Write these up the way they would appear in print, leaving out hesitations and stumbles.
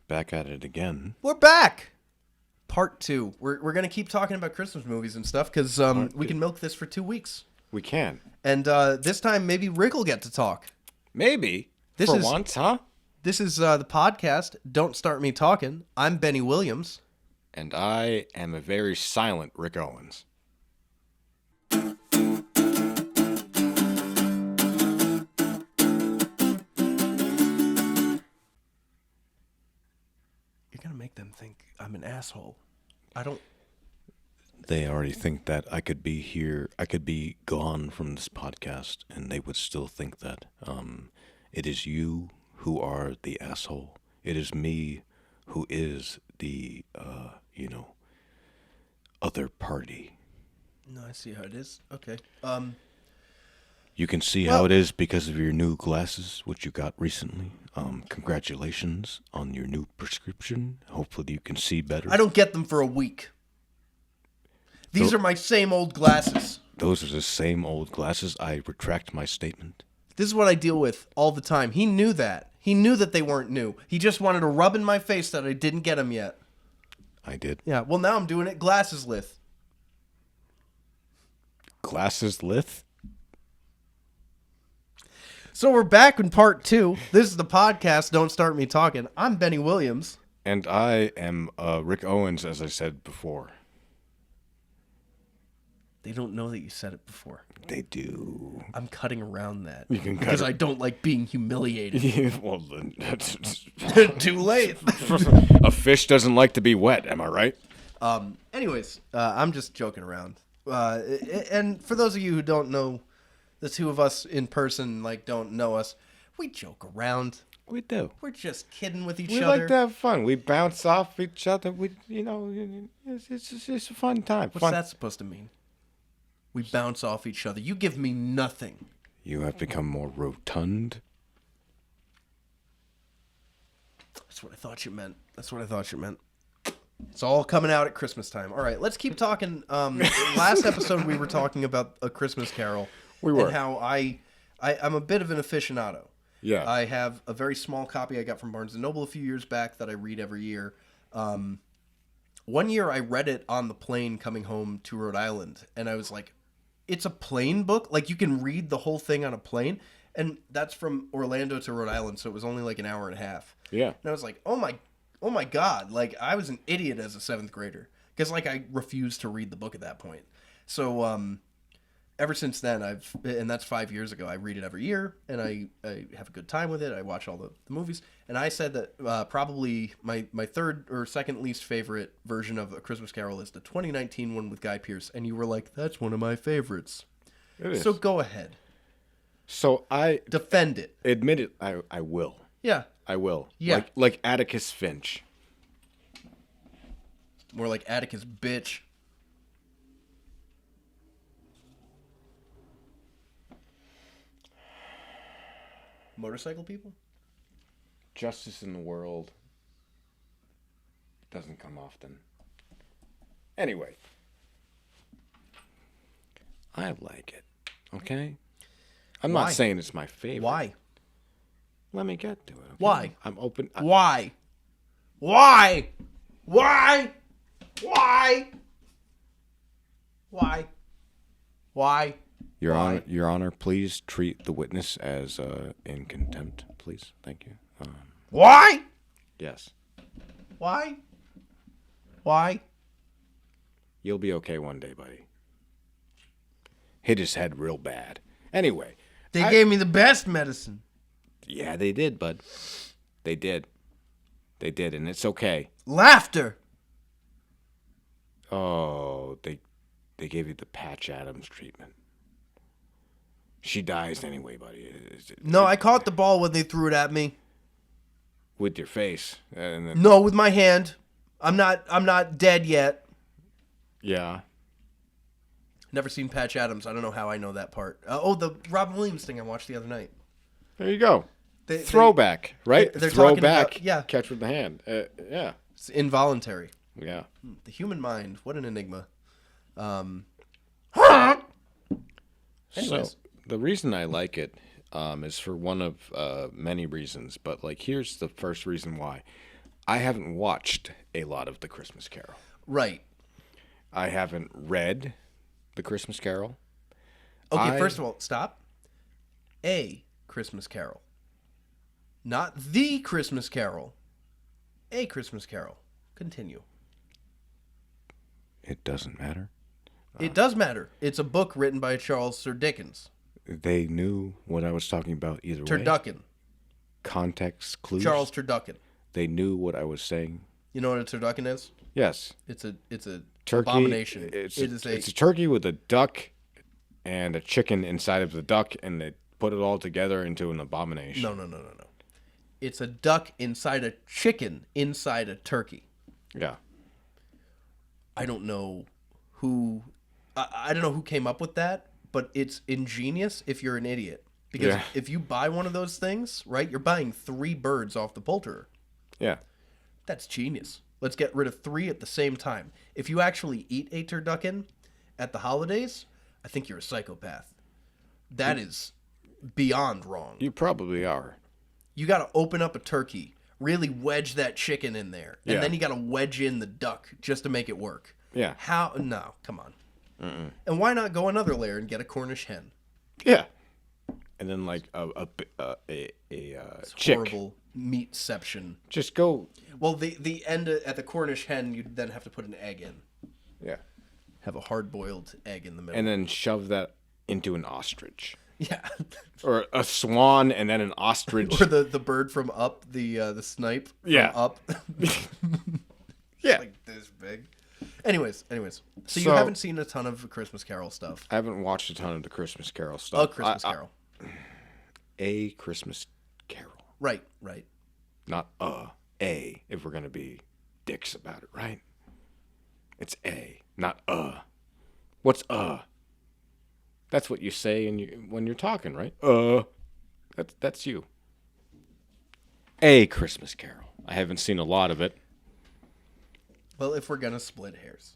back at it again. We're back. Part 2. We're going to keep talking about Christmas movies and stuff because we can milk this for 2 weeks. We can. And this time, maybe Rick will get to talk. Maybe. Once, huh? This is the podcast, Don't Start Me Talking. I'm Benny Williams. And I am a very silent Rick Owens. You're going to make them think I'm an asshole. I don't... They already think that I could be here, I could be gone from this podcast, and they would still think that it is you who are the asshole. It is me who is the, other party. No, I see how it is. Okay. You can see how it is because of your new glasses, which you got recently. Congratulations on your new prescription. Hopefully you can see better. I don't get them for a week. These are my same old glasses. Those are the same old glasses. I retract my statement. This is what I deal with all the time. He knew that. He knew that they weren't new. He just wanted to rub in my face that I didn't get them yet. I did. Yeah, well, now I'm doing it glasses-lith. Glasses-lith? So we're back in part 2. This is the podcast, Don't Start Me Talking. I'm Benny Williams. And I am Rick Owens, as I said before. They don't know that you said it before. They do. I'm cutting around that. You can cut because it. I don't like being humiliated. Well, then that's... Too late. A fish doesn't like to be wet, am I right? Anyways, I'm just joking around. And for those of you who don't know, the two of us in person, don't know us, we joke around. We do. We're just kidding with each We other. like to have fun. We bounce off each other. It's a fun time. What's that supposed to mean? We bounce off each other. You give me nothing. You have become more rotund. That's what I thought you meant. It's all coming out at Christmas time. All right, let's keep talking. Last episode we were talking about A Christmas Carol. We were. And how I'm a bit of an aficionado. Yeah. I have a very small copy I got from Barnes & Noble a few years back that I read every year. One year I read it on the plane coming home to Rhode Island, and I was like, it's a plane book? You can read the whole thing on a plane? And that's from Orlando to Rhode Island, so it was only an hour and a half. Yeah. And I was like, oh my God. I was an idiot as a 7th grader. Because, I refused to read the book at that point. So, ever since then, and that's 5 years ago, I read it every year, and I have a good time with it. I watch all the movies. And I said that probably my third or second least favorite version of A Christmas Carol is the 2019 one with Guy Pearce. And you were like, that's one of my favorites. It is. So go ahead. So I... Defend it. Admit it, I will. Yeah. I will. Yeah. Like Atticus Finch. More like Atticus bitch. Motorcycle people? Justice in the world doesn't come often. Anyway. I like it. Okay? I'm Why? not saying it's my favorite. Why? Let me get to it. Okay? Why? I'm open. Why? Why? Why? Why? Why? Why? Your Honor, please treat the witness as in contempt, please. Thank you. Why? Yes. Why? Why? You'll be okay one day, buddy. Hit his head real bad. Anyway. They gave me the best medicine. Yeah, they did, bud. They did. They did, and it's okay. Laughter. Oh, they gave you the Patch Adams treatment. She dies anyway, buddy. No, I caught the ball when they threw it at me. With your face. And then, No, with my hand. I'm not dead yet. yeah. Never seen Patch Adams. I don't know how I know that part. The Robin Williams thing I watched the other night. There you go. Throwback, right? They're talking Throwback. about, yeah. Catch with the hand. Yeah. It's involuntary. Yeah. The human mind. What an enigma. Anyways. So the reason I like it is for one of many reasons, but here's the first reason why. I haven't watched a lot of The Christmas Carol. Right. I haven't read The Christmas Carol. Okay, first of all, stop. A Christmas Carol. Not The Christmas Carol. A Christmas Carol. Continue. It doesn't matter. It does matter. It's a book written by Charles Sir Dickens. They knew what I was talking about either way. Turducken. Context clues. Charles Turducken. They knew what I was saying. You know what a turducken is? Yes. It's a Turkey. abomination. It's a turkey with a duck and a chicken inside of the duck, and they put it all together into an abomination. No. It's a duck inside a chicken inside a turkey. Yeah. I don't know who I don't know who came up with that, but it's ingenious if you're an idiot. Because if you buy one of those things, right, you're buying 3 birds off the poulterer. Yeah. That's genius. Let's get rid of 3 at the same time. If you actually eat a turducken at the holidays, I think you're a psychopath. That is beyond wrong. You probably are. You got to open up a turkey, really wedge that chicken in there, and then you got to wedge in the duck just to make it work. Yeah. How? No, come on. And why not go another layer and get a Cornish hen? Yeah. And then like a chick. Horrible meatception. Just go. Well, the end at the Cornish hen, you'd then have to put an egg in. Yeah. Have a hard-boiled egg in the middle. And then shove that into an ostrich. Yeah. Or a swan and then an ostrich. Or the bird from Up, the snipe from Up. Yeah. Like this big. Anyways. So you haven't seen a ton of Christmas Carol stuff. I haven't watched a ton of the Christmas Carol stuff. A Christmas Carol. A Christmas Carol. Right. Not a, if we're going to be dicks about it, right? It's a, not a. What's a? That's what you say when you're talking, right? That's you. A Christmas Carol. I haven't seen a lot of it. Well, if we're going to split hairs.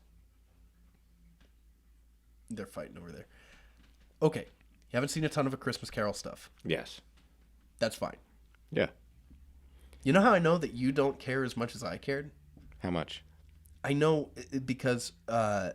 They're fighting over there. Okay. You haven't seen a ton of A Christmas Carol stuff. Yes. That's fine. Yeah. You know how I know that you don't care as much as I cared? How much? I know because I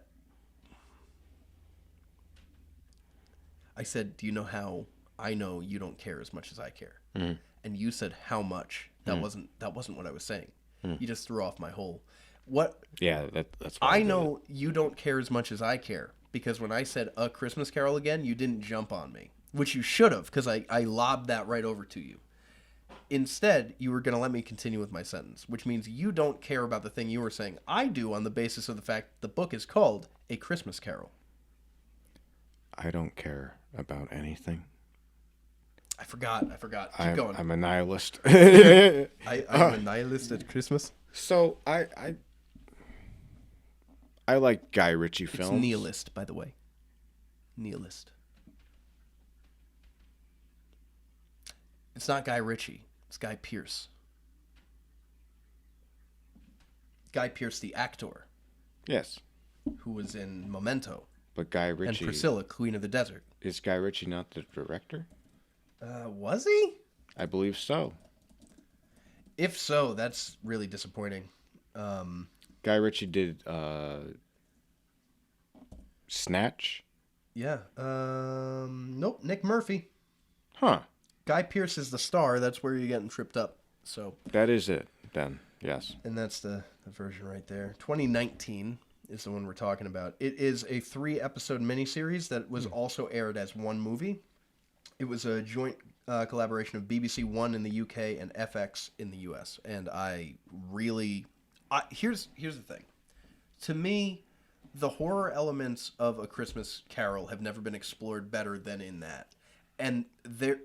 said, do you know how I know you don't care as much as I care? Mm-hmm. And you said, how much? That wasn't what I was saying. You just threw off my whole... What? Yeah, that's what I know you don't care as much as I care because when I said A Christmas Carol again, you didn't jump on me, which you should have because I lobbed that right over to you. Instead, you were going to let me continue with my sentence, which means you don't care about the thing you were saying. I do on the basis of the fact the book is called A Christmas Carol. I don't care about anything. I forgot. Keep going. I'm a nihilist. I'm a nihilist at Christmas. So I like Guy Ritchie films. It's nihilist, by the way. Nihilist. It's not Guy Ritchie. It's Guy Pearce. Guy Pearce, the actor. Yes. Who was in Memento. But Guy Ritchie... And Priscilla, Queen of the Desert. Is Guy Ritchie not the director? Was he? I believe so. If so, that's really disappointing. Guy Ritchie did Snatch? Yeah. Nope, Nick Murphy. Huh. Guy Pearce is the star. That's where you're getting tripped up. So that is it, then. Yes. And that's the version right there. 2019 is the one we're talking about. It is a 3-episode miniseries that was also aired as one movie. It was a joint collaboration of BBC One in the UK and FX in the US. And I really... Here's the thing. To me, the horror elements of A Christmas Carol have never been explored better than in that. And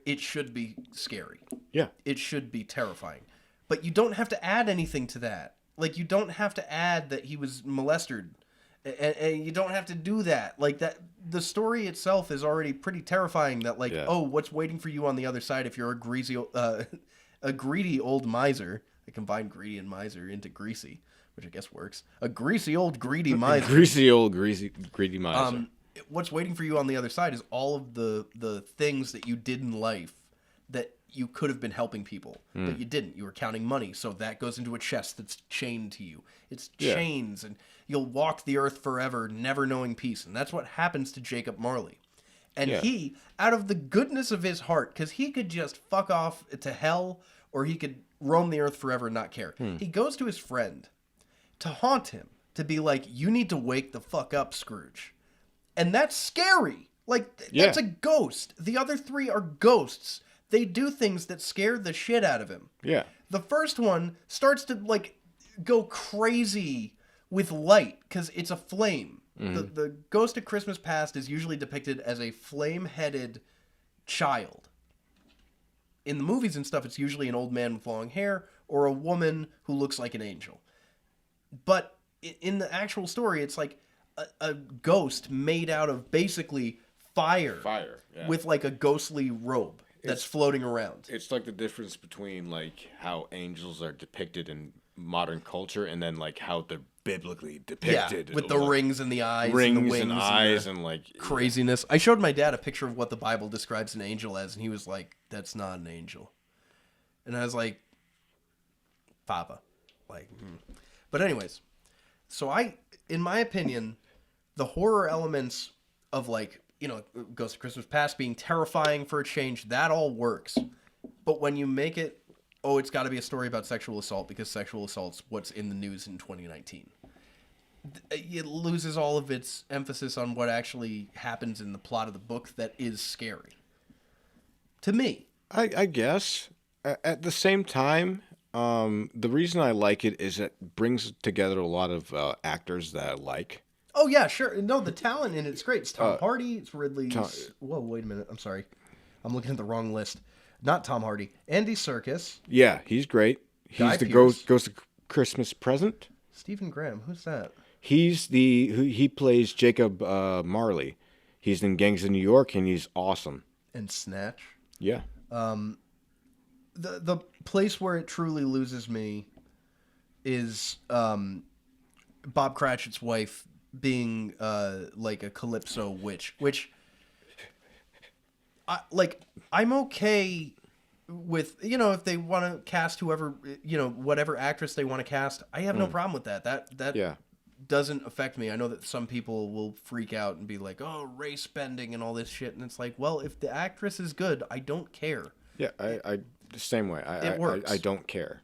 it should be scary. Yeah. It should be terrifying. But you don't have to add anything to that. Like, you don't have to add that he was molested. And you don't have to do that. Like, that. The story itself is already pretty terrifying that, like, oh, what's waiting for you on the other side if you're a greedy old miser. I combined greedy and miser into greasy, which I guess works. A greasy old greedy miser. Greedy miser. What's waiting for you on the other side is all of the things that you did in life that you could have been helping people, but you didn't. You were counting money, so that goes into a chest that's chained to you. It's chains, and you'll walk the earth forever, never knowing peace. And that's what happens to Jacob Marley. And he, out of the goodness of his heart, because he could just fuck off to hell, or he could roam the earth forever and not care. He goes to his friend to haunt him, to be like, you need to wake the fuck up, Scrooge. And that's scary. Like, that's a ghost. The other three are ghosts. They do things that scare the shit out of him. Yeah. The first one starts to, like, go crazy with light, because it's a flame. The ghost of Christmas Past is usually depicted as a flame-headed child. In the movies and stuff, it's usually an old man with long hair or a woman who looks like an angel. But in the actual story, it's like a ghost made out of basically fire. With like a ghostly robe that's floating around. It's like the difference between like how angels are depicted in modern culture and then like how they're biblically depicted. Yeah, with the rings and the eyes rings and the wings and eyes and like craziness. I showed my dad a picture of what the Bible describes an angel as, and he was like, that's not an angel. And I was like, Papa. Like, But anyways, so in my opinion, the horror elements of like, you know, Ghost of Christmas Past being terrifying for a change, that all works. But when you make it, it's got to be a story about sexual assault because sexual assault's what's in the news in 2019. It loses all of its emphasis on what actually happens in the plot of the book that is scary. To me. I guess. At the same time, the reason I like it is it brings together a lot of actors that I like. Oh, yeah, sure. No, the talent in it's great. It's Tom Hardy. It's Ridley. Whoa, wait a minute. I'm sorry. I'm looking at the wrong list. Not Tom Hardy. Andy Serkis. Yeah, he's great. He's the Ghost of Christmas Present. Stephen Graham. Who's that? He plays Jacob Marley. He's in Gangs of New York, and he's awesome. And Snatch. Yeah. The place where it truly loses me is Bob Cratchit's wife being like a Calypso witch, which I'm okay with, you know, if they want to cast whoever, you know, whatever actress they want to cast, I have no problem with that. That doesn't affect me. I know that some people will freak out and be like, oh, race bending and all this shit, and it's like, well, if the actress is good, I don't care. Yeah, I the same way. It works. I don't care.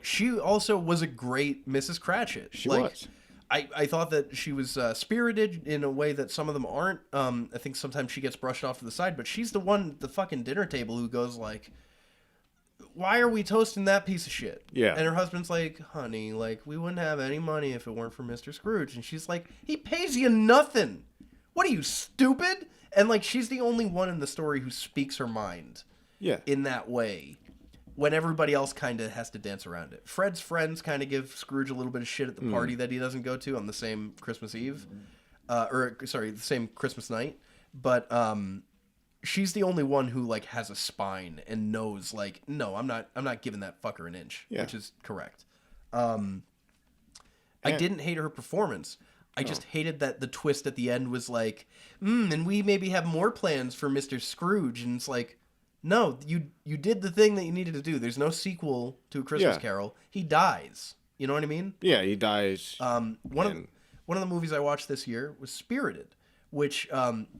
She also was a great Mrs. Cratchit. She was. I thought that she was spirited in a way that some of them aren't. I think sometimes she gets brushed off to the side, but she's the one at the fucking dinner table who goes like, why are we toasting that piece of shit? Yeah. And her husband's like, honey, like, we wouldn't have any money if it weren't for Mr. Scrooge. And she's like, he pays you nothing. What are you, stupid? And like, she's the only one in the story who speaks her mind. Yeah. In that way. When everybody else kind of has to dance around it. Fred's friends kind of give Scrooge a little bit of shit at the party that he doesn't go to on the same Christmas Eve. The same Christmas night. But she's the only one who like has a spine and knows like, no, I'm not giving that fucker an inch, which is correct. I didn't hate her performance. I just hated that the twist at the end was like, and we maybe have more plans for Mr. Scrooge, and it's like, no, you did the thing that you needed to do. There's no sequel to A Christmas Carol. He dies. You know what I mean? Yeah, he dies. One of the movies I watched this year was Spirited, which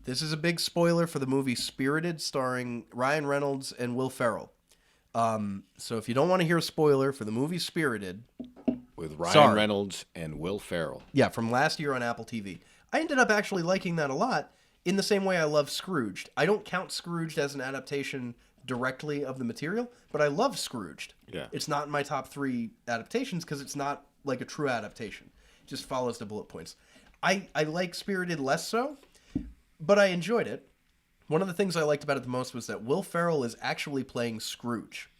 this is a big spoiler for the movie Spirited, starring Ryan Reynolds and Will Ferrell. So if you don't want to hear a spoiler for the movie Spirited, with Ryan Reynolds and Will Ferrell. Yeah, from last year on Apple TV. I ended up actually liking that a lot. In the same way I love Scrooged. I don't count Scrooged as an adaptation directly of the material, but I love Scrooged. Yeah. It's not in my top 3 adaptations because it's not like a true adaptation. It just follows the bullet points. I like Spirited less so, but I enjoyed it. One of the things I liked about it the most was that Will Ferrell is actually playing Scrooge.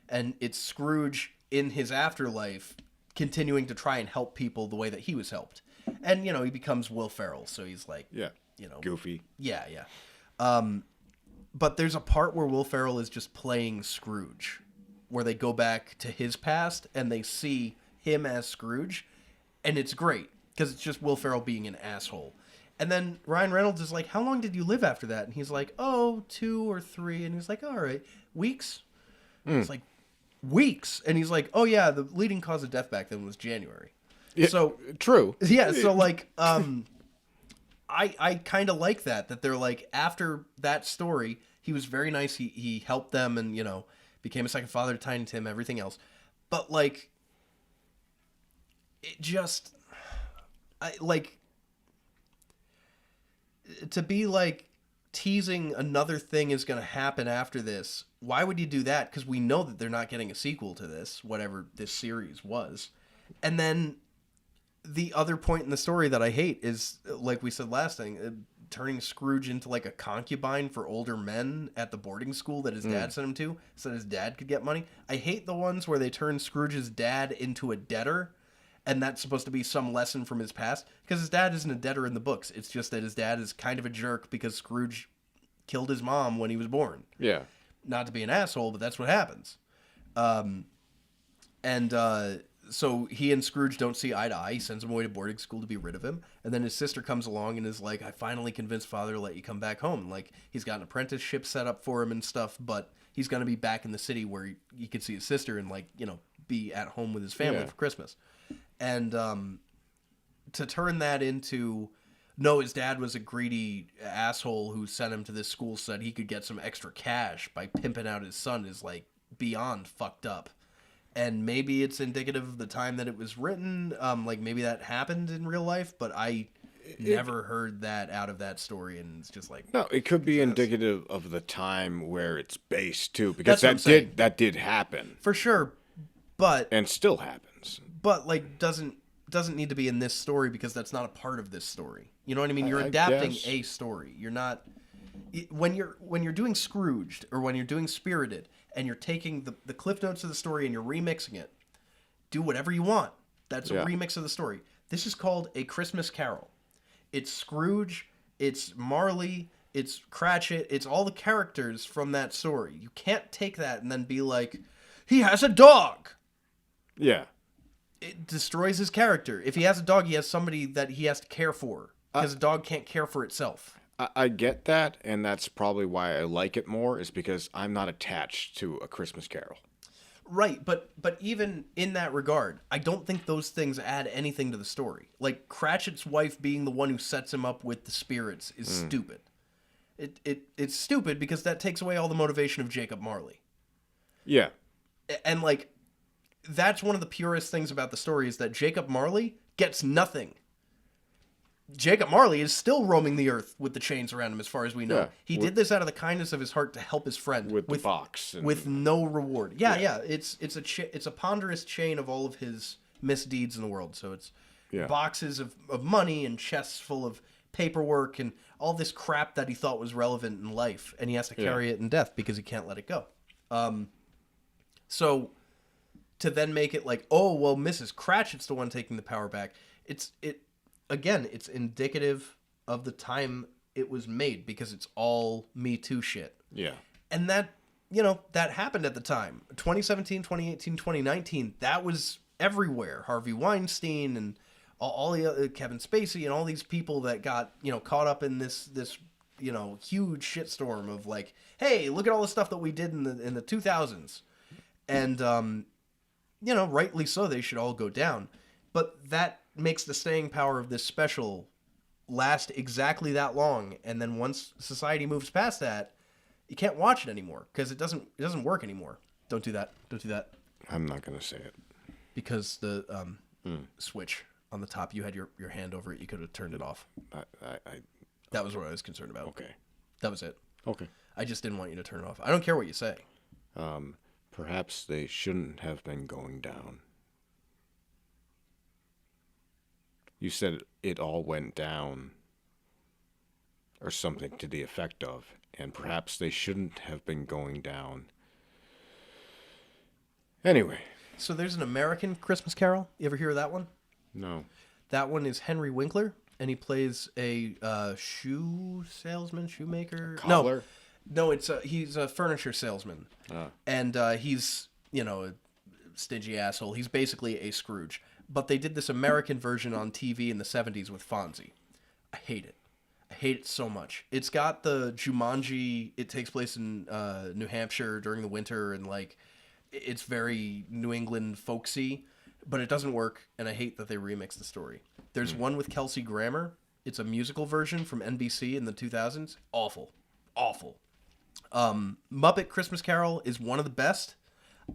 And it's Scrooge in his afterlife continuing to try and help people the way that he was helped. And, you know, he becomes Will Ferrell, so he's like... Yeah. You know, goofy. Yeah. But there's a part where Will Ferrell is just playing Scrooge, where they go back to his past and they see him as Scrooge, and it's great because it's just Will Ferrell being an asshole. And then Ryan Reynolds is like, how long did you live after that? And he's like, oh, 2 or 3. And he's like, all right, weeks? It's like, weeks? And he's like, oh yeah, the leading cause of death back then was January. Yeah, So true. yeah, so like, I kind of like that they're like, after that story, he was very nice. He helped them and, you know, became a second father to Tiny Tim, everything else. But like, it just, to be like teasing another thing is going to happen after this. Why would you do that? Because we know that they're not getting a sequel to this, whatever this series was. And then the other point in the story that I hate is, like we said last thing, turning Scrooge into like a concubine for older men at the boarding school that his dad sent him to so that his dad could get money. I hate the ones where they turn Scrooge's dad into a debtor, and that's supposed to be some lesson from his past, because his dad isn't a debtor in the books. It's just that his dad is kind of a jerk because Scrooge killed his mom when he was born. Yeah. Not to be an asshole, but that's what happens. So he and Scrooge don't see eye to eye. He sends him away to boarding school to be rid of him. And then his sister comes along and is like, I finally convinced father to let you come back home. Like, he's got an apprenticeship set up for him and stuff, but he's going to be back in the city where he could see his sister and, like, you know, be at home with his family for Christmas. And to turn that into, no, his dad was a greedy asshole who sent him to this school so that he could get some extra cash by pimping out his son is, like, beyond fucked up. And maybe it's indicative of the time that it was written. Like, maybe that happened in real life, but I never heard that out of that story, and it's just like... No, it could be indicative of the time where it's based, too, because that did happen. For sure, but... And still happens. But, like, doesn't need to be in this story because that's not a part of this story. You know what I mean? You're adapting a story. You're not... When you're doing Scrooged, or when you're doing Spirited, and you're taking the cliff notes of the story and you're remixing it, do whatever you want. That's a remix of the story. This is called A Christmas Carol. It's Scrooge, it's Marley, it's Cratchit, it's all the characters from that story. You can't take that and then be like, he has a dog! Yeah. It destroys his character. If he has a dog, he has somebody that he has to care for. Because a dog can't care for itself. I get that, and that's probably why I like it more, is because I'm not attached to A Christmas Carol. Right, but even in that regard, I don't think those things add anything to the story. Like, Cratchit's wife being the one who sets him up with the spirits is stupid. It's stupid because that takes away all the motivation of Jacob Marley. Yeah. And, like, that's one of the purest things about the story is that Jacob Marley gets nothing. Jacob Marley is still roaming the earth with the chains around him, as far as we know. Yeah, he did this out of the kindness of his heart to help his friend with the box, with no reward. Yeah. It's a ponderous chain of all of his misdeeds in the world. So it's boxes of money and chests full of paperwork and all this crap that he thought was relevant in life, and he has to carry it in death because he can't let it go. So to then make it like, oh well, Mrs. Cratchit's the one taking the power back. Again, it's indicative of the time it was made because it's all Me Too shit. Yeah. And that, that happened at the time. 2017, 2018, 2019, that was everywhere. Harvey Weinstein and all the Kevin Spacey and all these people that got, caught up in this huge shitstorm of like, hey, look at all the stuff that we did in the 2000s. And, rightly so, they should all go down. But that makes the staying power of this special last exactly that long, and then once society moves past that, you can't watch it anymore because it doesn't work anymore. Don't do that. I'm not gonna say it because the switch on the top, you had your hand over it. You could have turned it off. That was what I was concerned about. Okay, that was it. Okay, I just didn't want you to turn it off. I don't care what you say. Perhaps they shouldn't have been going down. You said it all went down, or something to the effect of, and perhaps they shouldn't have been going down. Anyway. So there's an American Christmas Carol. You ever hear of that one? No. That one is Henry Winkler, and he plays a shoemaker. Cobbler? No, he's a furniture salesman. And he's, a stingy asshole. He's basically a Scrooge. But they did this American version on TV in the 70s with Fonzie. I hate it. I hate it so much. It's got the Jumanji. It takes place in New Hampshire during the winter, and like it's very New England folksy, but it doesn't work. And I hate that they remix the story. There's one with Kelsey Grammer. It's a musical version from NBC in the 2000s. Awful, awful. Muppet Christmas Carol is one of the best.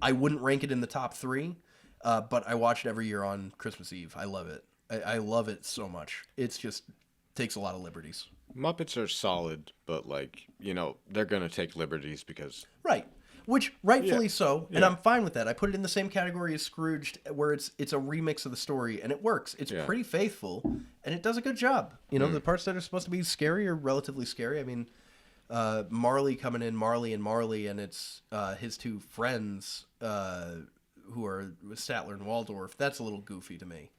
I wouldn't rank it in the top 3, but I watch it every year on Christmas Eve. I love it. I love it so much. It's just takes a lot of liberties. Muppets are solid, but like, they're going to take liberties because... Right. Which, rightfully Yeah. so, and Yeah. I'm fine with that. I put it in the same category as Scrooged, where it's a remix of the story, and it works. It's Yeah. pretty faithful, and it does a good job. The parts that are supposed to be scary are relatively scary. I mean, Marley coming in, Marley, and it's his 2 friends who are Statler and Waldorf. That's a little goofy to me.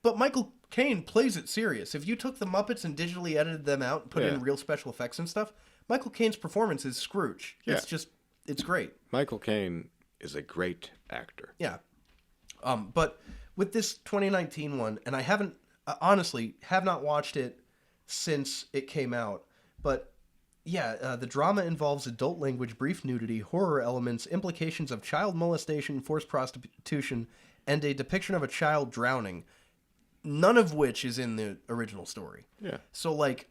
But Michael Caine plays it serious. If you took the Muppets and digitally edited them out and put in real special effects and stuff, Michael Caine's performance is Scrooge. Yeah. It's great. Michael Caine is a great actor. Yeah. But with this 2019 one, and I haven't, honestly, have not watched it since it came out, but yeah, the drama involves adult language, brief nudity, horror elements, implications of child molestation, forced prostitution, and a depiction of a child drowning, none of which is in the original story. Yeah. So, like,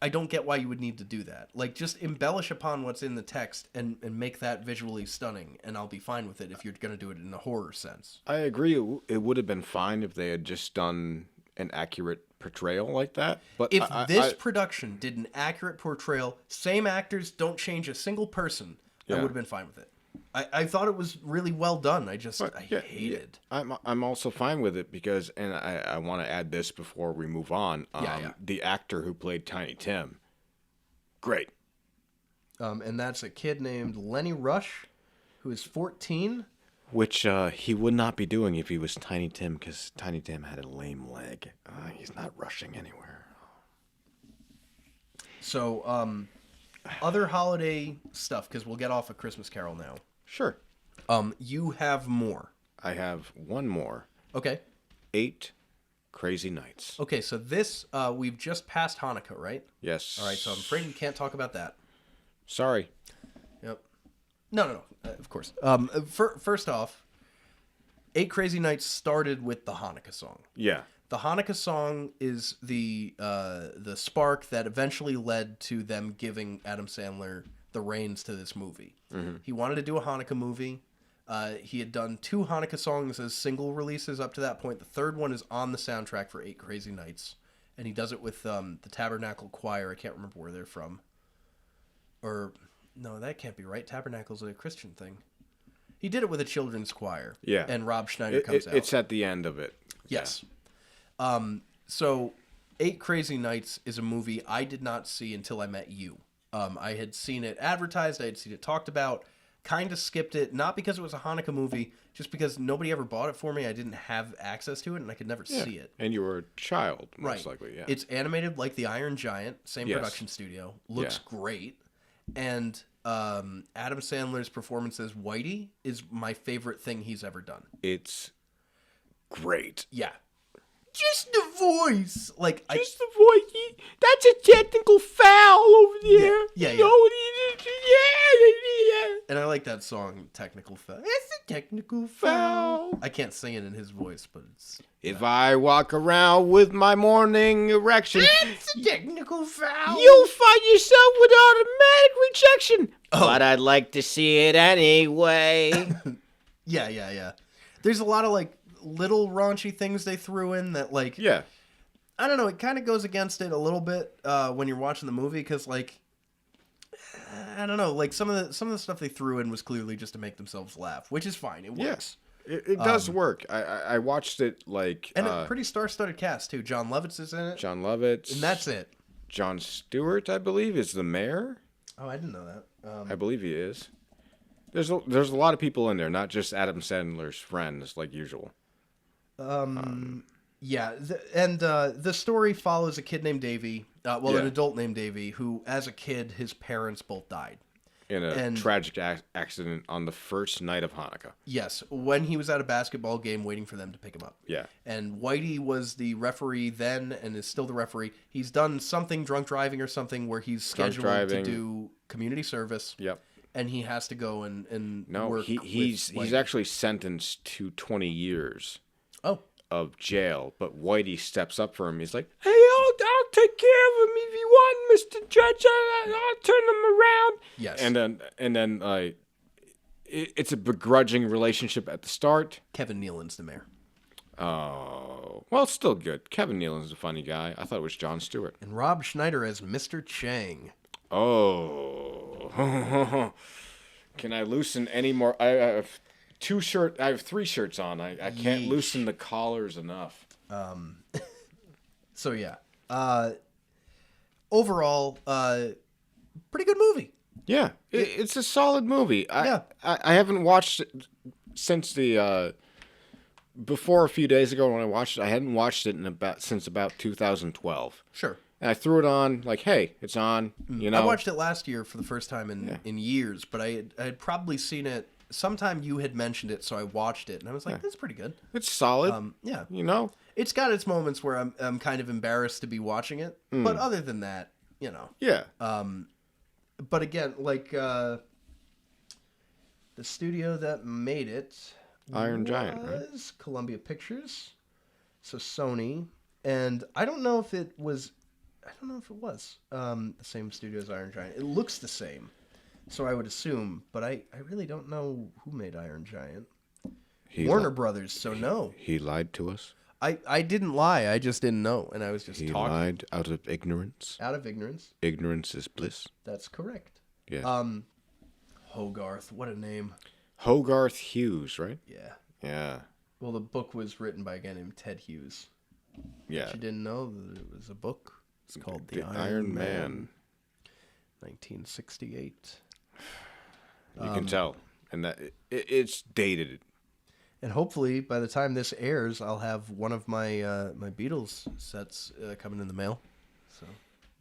I don't get why you would need to do that. Like, just embellish upon what's in the text and make that visually stunning, and I'll be fine with it if you're going to do it in a horror sense. I agree. It would have been fine if they had just done an accurate portrayal like that. But If this production did an accurate portrayal, same actors, don't change a single person, I Yeah. would have been fine with it. I thought it was really well done. I hate it. I'm also fine with it because, and I want to add this before we move on. The actor who played Tiny Tim, great. And that's a kid named Lenny Rush, who is 14. Which he would not be doing if he was Tiny Tim, because Tiny Tim had a lame leg. He's not rushing anywhere. So, other holiday stuff, because we'll get off of Christmas Carol now. Sure. You have more. I have one more. Okay. 8 Crazy Nights. Okay, so this, we've just passed Hanukkah, right? Yes. All right, so I'm afraid we can't talk about that. Sorry. Yep. No, of course. First off, 8 Crazy Nights started with the Hanukkah song. Yeah. The Hanukkah song is the spark that eventually led to them giving Adam Sandler the reins to this movie. Mm-hmm. He wanted to do a Hanukkah movie. He had done 2 Hanukkah songs as single releases up to that point. The third one is on the soundtrack for 8 Crazy Nights. And he does it with the Tabernacle Choir. I can't remember where they're from. Or, no, that can't be right. Tabernacle's a Christian thing. He did it with a children's choir. Yeah. And Rob Schneider comes out. It's at the end of it. Yes. Yeah. So 8 Crazy Nights is a movie I did not see until I met you. I had seen it advertised. I had seen it talked about. Kind of skipped it, not because it was a Hanukkah movie, just because nobody ever bought it for me. I didn't have access to it, and I could never see it. And you were a child, Right. most likely, yeah. It's animated like the Iron Giant, same production studio. Looks great. And Adam Sandler's performance as Whitey is my favorite thing he's ever done. It's great. Yeah. Just the voice. Like, Just the voice. That's a technical foul over there. Yeah. You know what he did? Yeah. And I like that song, Technical Foul. It's a technical foul. I can't sing it in his voice, but it's... If I walk around with my morning erection, It's a technical foul. you'll find yourself with automatic rejection. But I'd like to see it anyway. Yeah. There's a lot of, like, little raunchy things they threw in that, like... Yeah. I don't know, it kind of goes against it a little bit when you're watching the movie, because, like... I don't know, like, some of the stuff they threw in was clearly just to make themselves laugh, which is fine. It works. It does work. I watched it, like... And a pretty star-studded cast, too. John Lovitz is in it. John Lovitz. And that's it. Jon Stewart, I believe, is the mayor. Oh, I didn't know that. I believe he is. There's a lot of people in there, not just Adam Sandler's friends, like usual. Yeah, the story follows a kid named Davey, an adult named Davey, who, as a kid, his parents both died. in a tragic accident on the first night of Hanukkah. Yes, when he was at a basketball game waiting for them to pick him up. Yeah. And Whitey was the referee then and is still the referee. He's done something, drunk driving or something, where he's scheduled to do community service. Yep. And he has to go and work. No, he's actually sentenced to 20 years. Oh. Of jail, but Whitey steps up for him. He's like, "Hey, I'll take care of him if you want, Mr. Judge. I'll turn him around." Yes. And then it's a begrudging relationship at the start. Kevin Nealon's the mayor. Oh, well, it's still good. Kevin Nealon's a funny guy. I thought it was Jon Stewart. And Rob Schneider as Mr. Chang. Oh. Can I loosen any more? I have I have 3 shirts on. I can't loosen the collars enough. So yeah. Overall, pretty good movie. Yeah, it's a solid movie. Yeah. I haven't watched it since before a few days ago when I watched it. I hadn't watched it since about 2012. Sure. And I threw it on, like, hey, it's on. You know, I watched it last year for the first time in years, but I had probably seen it. Sometime you had mentioned it, so I watched it, and I was like, "That's pretty good." It's solid. Yeah, you know, it's got its moments where I'm kind of embarrassed to be watching it, but other than that, you know, yeah. But again, like the studio that made it, Iron Giant, right? Columbia Pictures, so Sony, and I don't know if it was the same studio as Iron Giant. It looks the same. So I would assume, but I really don't know who made Iron Giant. Warner Brothers, so no. He lied to us. I didn't lie, I just didn't know, and I was just talking. He lied out of ignorance. Out of ignorance. Ignorance is bliss. That's correct. Yeah. Hogarth, what a name. Hogarth Hughes, right? Yeah. Yeah. Well, the book was written by a guy named Ted Hughes. Yeah. But you didn't know that it was a book? It's called The Iron Man. 1968. You can tell, and that it's dated. And hopefully, by the time this airs, I'll have one of my my Beatles sets coming in the mail. So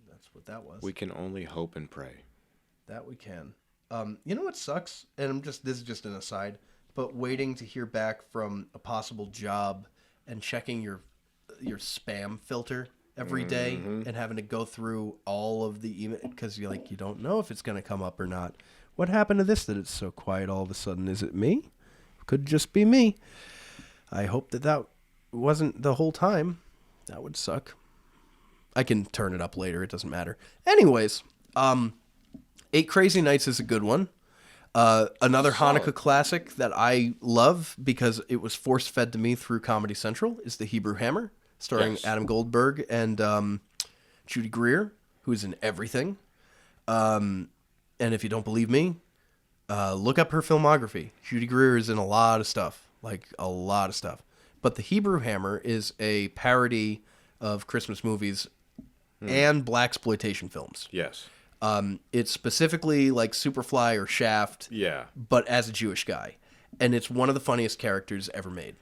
that's what that was. We can only hope and pray. That we can. You know what sucks? And this is just an aside, but waiting to hear back from a possible job and checking your spam filter every day and having to go through all of the email because you don't know if it's going to come up or not. What happened to this that it's so quiet all of a sudden? Is it me? Could just be me. I hope that wasn't the whole time. That would suck. I can turn it up later. It doesn't matter. Anyways, 8 Crazy Nights is a good one. Another solid Hanukkah classic that I love because it was force-fed to me through Comedy Central is The Hebrew Hammer, starring Adam Goldberg and Judy Greer, who's in everything. And if you don't believe me, look up her filmography. Judy Greer is in a lot of stuff, like a lot of stuff. But The Hebrew Hammer is a parody of Christmas movies and blaxploitation films. Yes. It's specifically like Superfly or Shaft, but as a Jewish guy. And it's one of the funniest characters ever made.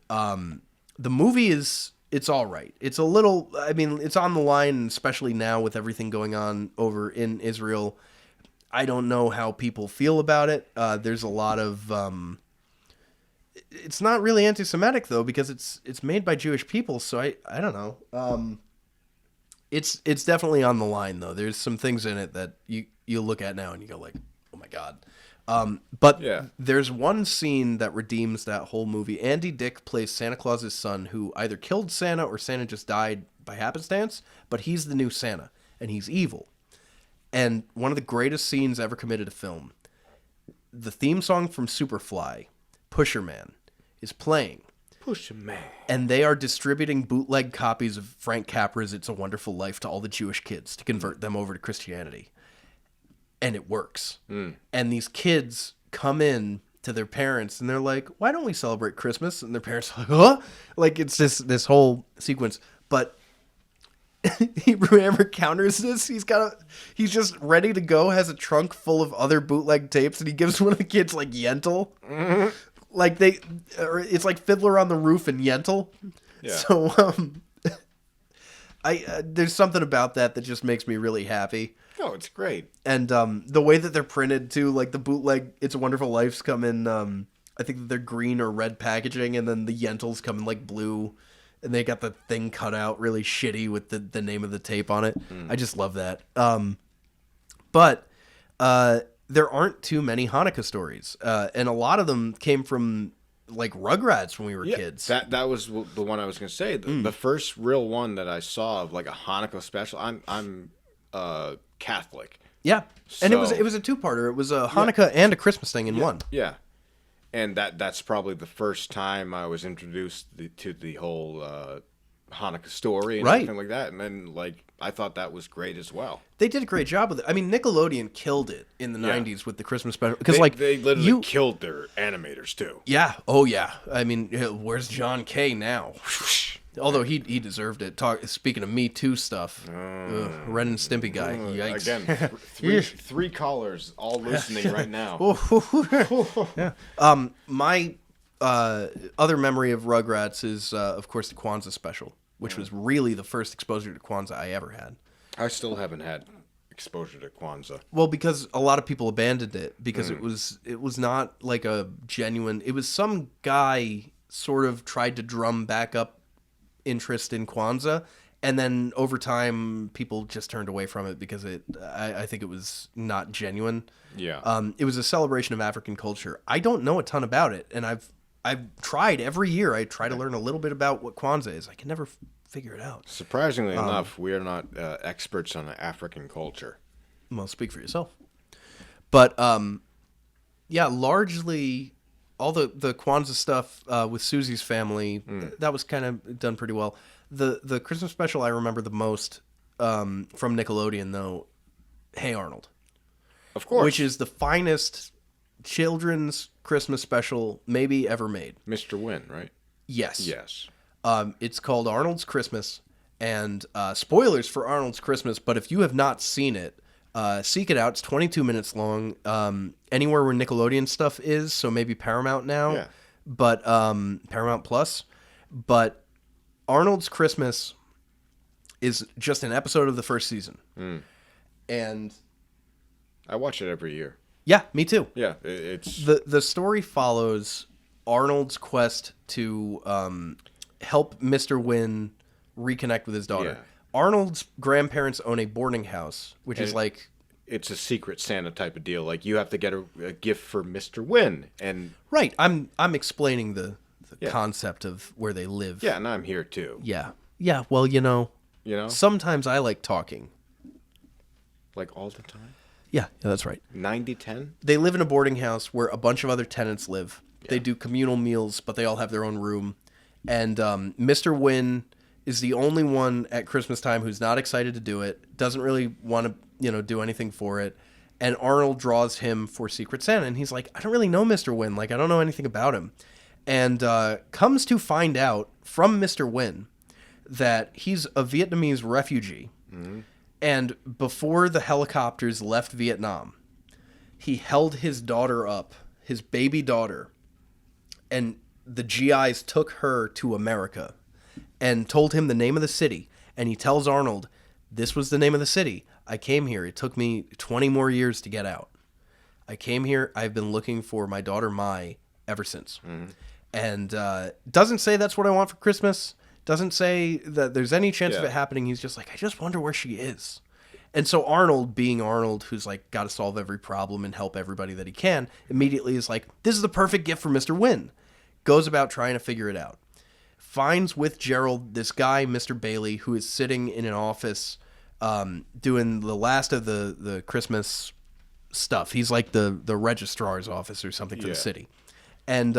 The movie it's all right. It's a little, it's on the line, especially now with everything going on over in Israel. I don't know how people feel about it. There's a lot of... it's not really anti-Semitic, though, because it's made by Jewish people, so I don't know. It's definitely on the line, though. There's some things in it that you look at now and you go like, oh, my God. But there's one scene that redeems that whole movie. Andy Dick plays Santa Claus's son, who either killed Santa or Santa just died by happenstance, but he's the new Santa, and he's evil. And one of the greatest scenes ever committed to film, the theme song from Superfly, Pusher Man, is playing. Pusher Man. And they are distributing bootleg copies of Frank Capra's It's a Wonderful Life to all the Jewish kids to convert them over to Christianity. And it works. And these kids come in to their parents and they're like, why don't we celebrate Christmas? And their parents are like, huh? Like, it's just this whole sequence. But Hebrew Hammer counters this. He's just ready to go, has a trunk full of other bootleg tapes, and he gives one of the kids like Yentl. Like it's like Fiddler on the Roof and Yentl. Yeah. So there's something about that just makes me really happy. Oh, it's great. And the way that they're printed too, like the bootleg It's a Wonderful Life's come in, I think that they're green or red packaging, and then the Yentls come in like blue, and they got the thing cut out really shitty with the name of the tape on it. I just love that. But there aren't too many Hanukkah stories, and a lot of them came from like Rugrats when we were kids. That was the one I was going to say. The first real one that I saw of like a Hanukkah special. I'm Catholic. Yeah, and So- it was a two-parter. It was a Hanukkah and a Christmas thing in one. Yeah, and that's probably the first time I was introduced to the whole Hanukkah story and everything like that. And then like I thought that was great as well. They did a great job with it. I mean, Nickelodeon killed it in the '90s with the Christmas special because They literally killed their animators too. Yeah. Oh, yeah. I mean, where's John Kay now? Although he deserved it. Speaking of Me Too stuff, Ren and Stimpy guy. Yikes. Again, three callers all listening right now. My other memory of Rugrats is, of course, the Kwanzaa special, which was really the first exposure to Kwanzaa I ever had. I still haven't had exposure to Kwanzaa. Well, because a lot of people abandoned it because it was not like a genuine. It was some guy sort of tried to drum back up interest in Kwanzaa, and then over time people just turned away from it because I think it was not genuine. Yeah. It was a celebration of African culture. I don't know a ton about it, and I've tried every year. I try to learn a little bit about what Kwanzaa is. I can never figure it out. Surprisingly enough, we are not experts on African culture. Well, speak for yourself. But yeah, largely all the Kwanzaa stuff with Susie's family, that was kind of done pretty well. The Christmas special I remember the most from Nickelodeon, though, Hey Arnold. Of course. Which is the finest children's Christmas special maybe ever made. Mr. Wynn, right? Yes. Yes. It's called Arnold's Christmas, and spoilers for Arnold's Christmas, but if you have not seen it, seek it out. It's 22 minutes long. Anywhere where Nickelodeon stuff is, so maybe Paramount now, Yeah. but Paramount Plus. But Arnold's Christmas is just an episode of the first season. And I watch it every year. yeah, me too. Yeah, it's... The story follows Arnold's quest to help Mr. Wynn reconnect with his daughter. Yeah. Arnold's grandparents own a boarding house, which is like... It's a Secret Santa type of deal. Like, you have to get a gift for Mr. Wynn. And Right. I'm explaining the concept of where they live. yeah, and I'm here too. Yeah. Yeah, well, you know, sometimes I like talking. Like all the time? Yeah, that's right. 90-10? They live in a boarding house where a bunch of other tenants live. Yeah. They do communal meals, but they all have their own room. And Mr. Wynn is the only one at Christmas time who's not excited to do it, doesn't really want to, do anything for it. And Arnold draws him for Secret Santa, and he's like, I don't really know Mr. Wynn. Like, I don't know anything about him. And comes to find out from Mr. Wynn that he's a Vietnamese refugee. Mm-hmm. And before the helicopters left Vietnam, he held his daughter up, his baby daughter, and the GIs took her to America and told him the name of the city. And he tells Arnold, this was the name of the city. I came here. It took me 20 more years to get out. I came here. I've been looking for my daughter Mai ever since. Mm-hmm. And doesn't say that's what I want for Christmas. Doesn't say that there's any chance of it happening. He's just like, I just wonder where she is. And so Arnold, being Arnold, who's like got to solve every problem and help everybody that he can, immediately is like, this is the perfect gift for Mr. Wynn. Goes about trying to figure it out. Finds with Gerald this guy, Mr. Bailey, who is sitting in an office doing the last of the Christmas stuff. He's like the registrar's office or something for the city. And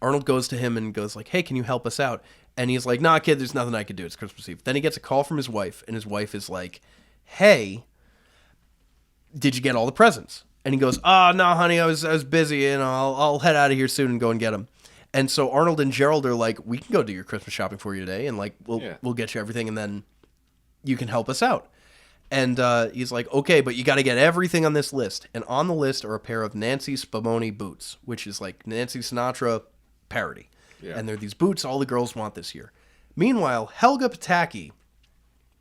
Arnold goes to him and goes like, hey, can you help us out? And he's like, nah, kid, there's nothing I can do. It's Christmas Eve. Then he gets a call from his wife, and his wife is like, hey, did you get all the presents? And he goes, no, honey, I was busy, and I'll head out of here soon and go and get them. And so Arnold and Gerald are like, we can go do your Christmas shopping for you today, and like we'll get you everything, and then you can help us out. And he's like, okay, but you got to get everything on this list. And on the list are a pair of Nancy Spumoni boots, which is like Nancy Sinatra parody. Yeah. And they're these boots all the girls want this year. Meanwhile, Helga Pataki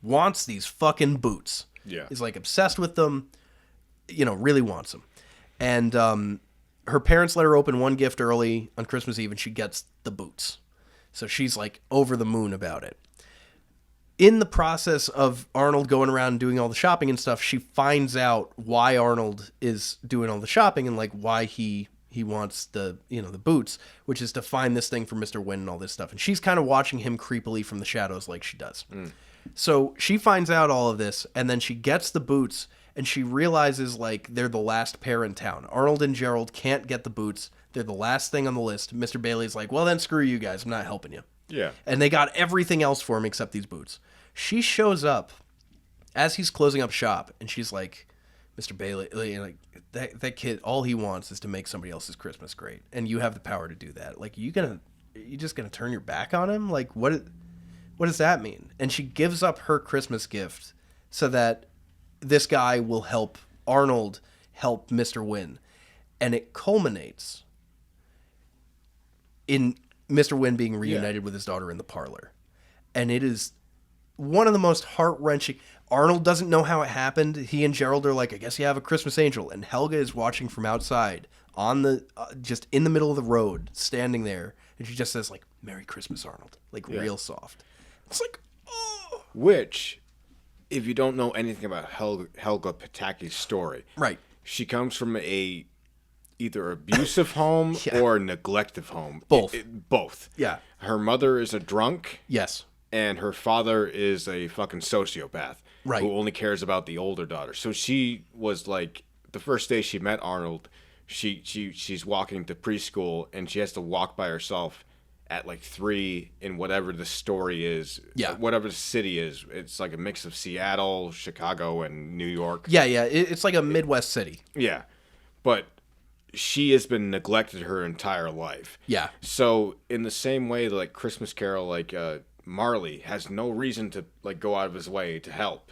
wants these fucking boots. Yeah. is like obsessed with them, really wants them. And her parents let her open one gift early on Christmas Eve, and she gets the boots. So she's like over the moon about it. In the process of Arnold going around doing all the shopping and stuff, she finds out why Arnold is doing all the shopping and like why he wants the boots, which is to find this thing for Mr. Wynn and all this stuff. And she's kind of watching him creepily from the shadows like she does. So she finds out all of this, and then she gets the boots, and she realizes like they're the last pair in town. Arnold and Gerald can't get the boots. They're the last thing on the list. Mr. Bailey's like, well, then screw you guys. I'm not helping you. Yeah. And they got everything else for him except these boots. She shows up as he's closing up shop, and she's like, Mr. Bailey, like that kid, all he wants is to make somebody else's Christmas great, and you have the power to do that. Like, you just gonna turn your back on him? Like, what does that mean? And she gives up her Christmas gift so that this guy will help Arnold help Mr. Wynn, and it culminates in Mr. Wynn being reunited with his daughter in the parlor. And it is one of the most heart-wrenching. Arnold doesn't know how it happened. He and Gerald are like, I guess you have a Christmas angel. And Helga is watching from outside on the just in the middle of the road, standing there. And she just says, like, Merry Christmas, Arnold. Like, real soft. It's like, oh. Which, if you don't know anything about Helga Pataki's story, Right. She comes from a either abusive home or neglective home. Both. Both. Yeah. Her mother is a drunk. Yes. And her father is a fucking sociopath. Right. Who only cares about the older daughter. So she was like, the first day she met Arnold, she's walking to preschool, and she has to walk by herself at like 3 in whatever the story is. Yeah. Whatever the city is. It's like a mix of Seattle, Chicago, and New York. Yeah. It's like a Midwest city. Yeah. But she has been neglected her entire life. Yeah. So in the same way, like Christmas Carol, like Marley has no reason to like go out of his way to help.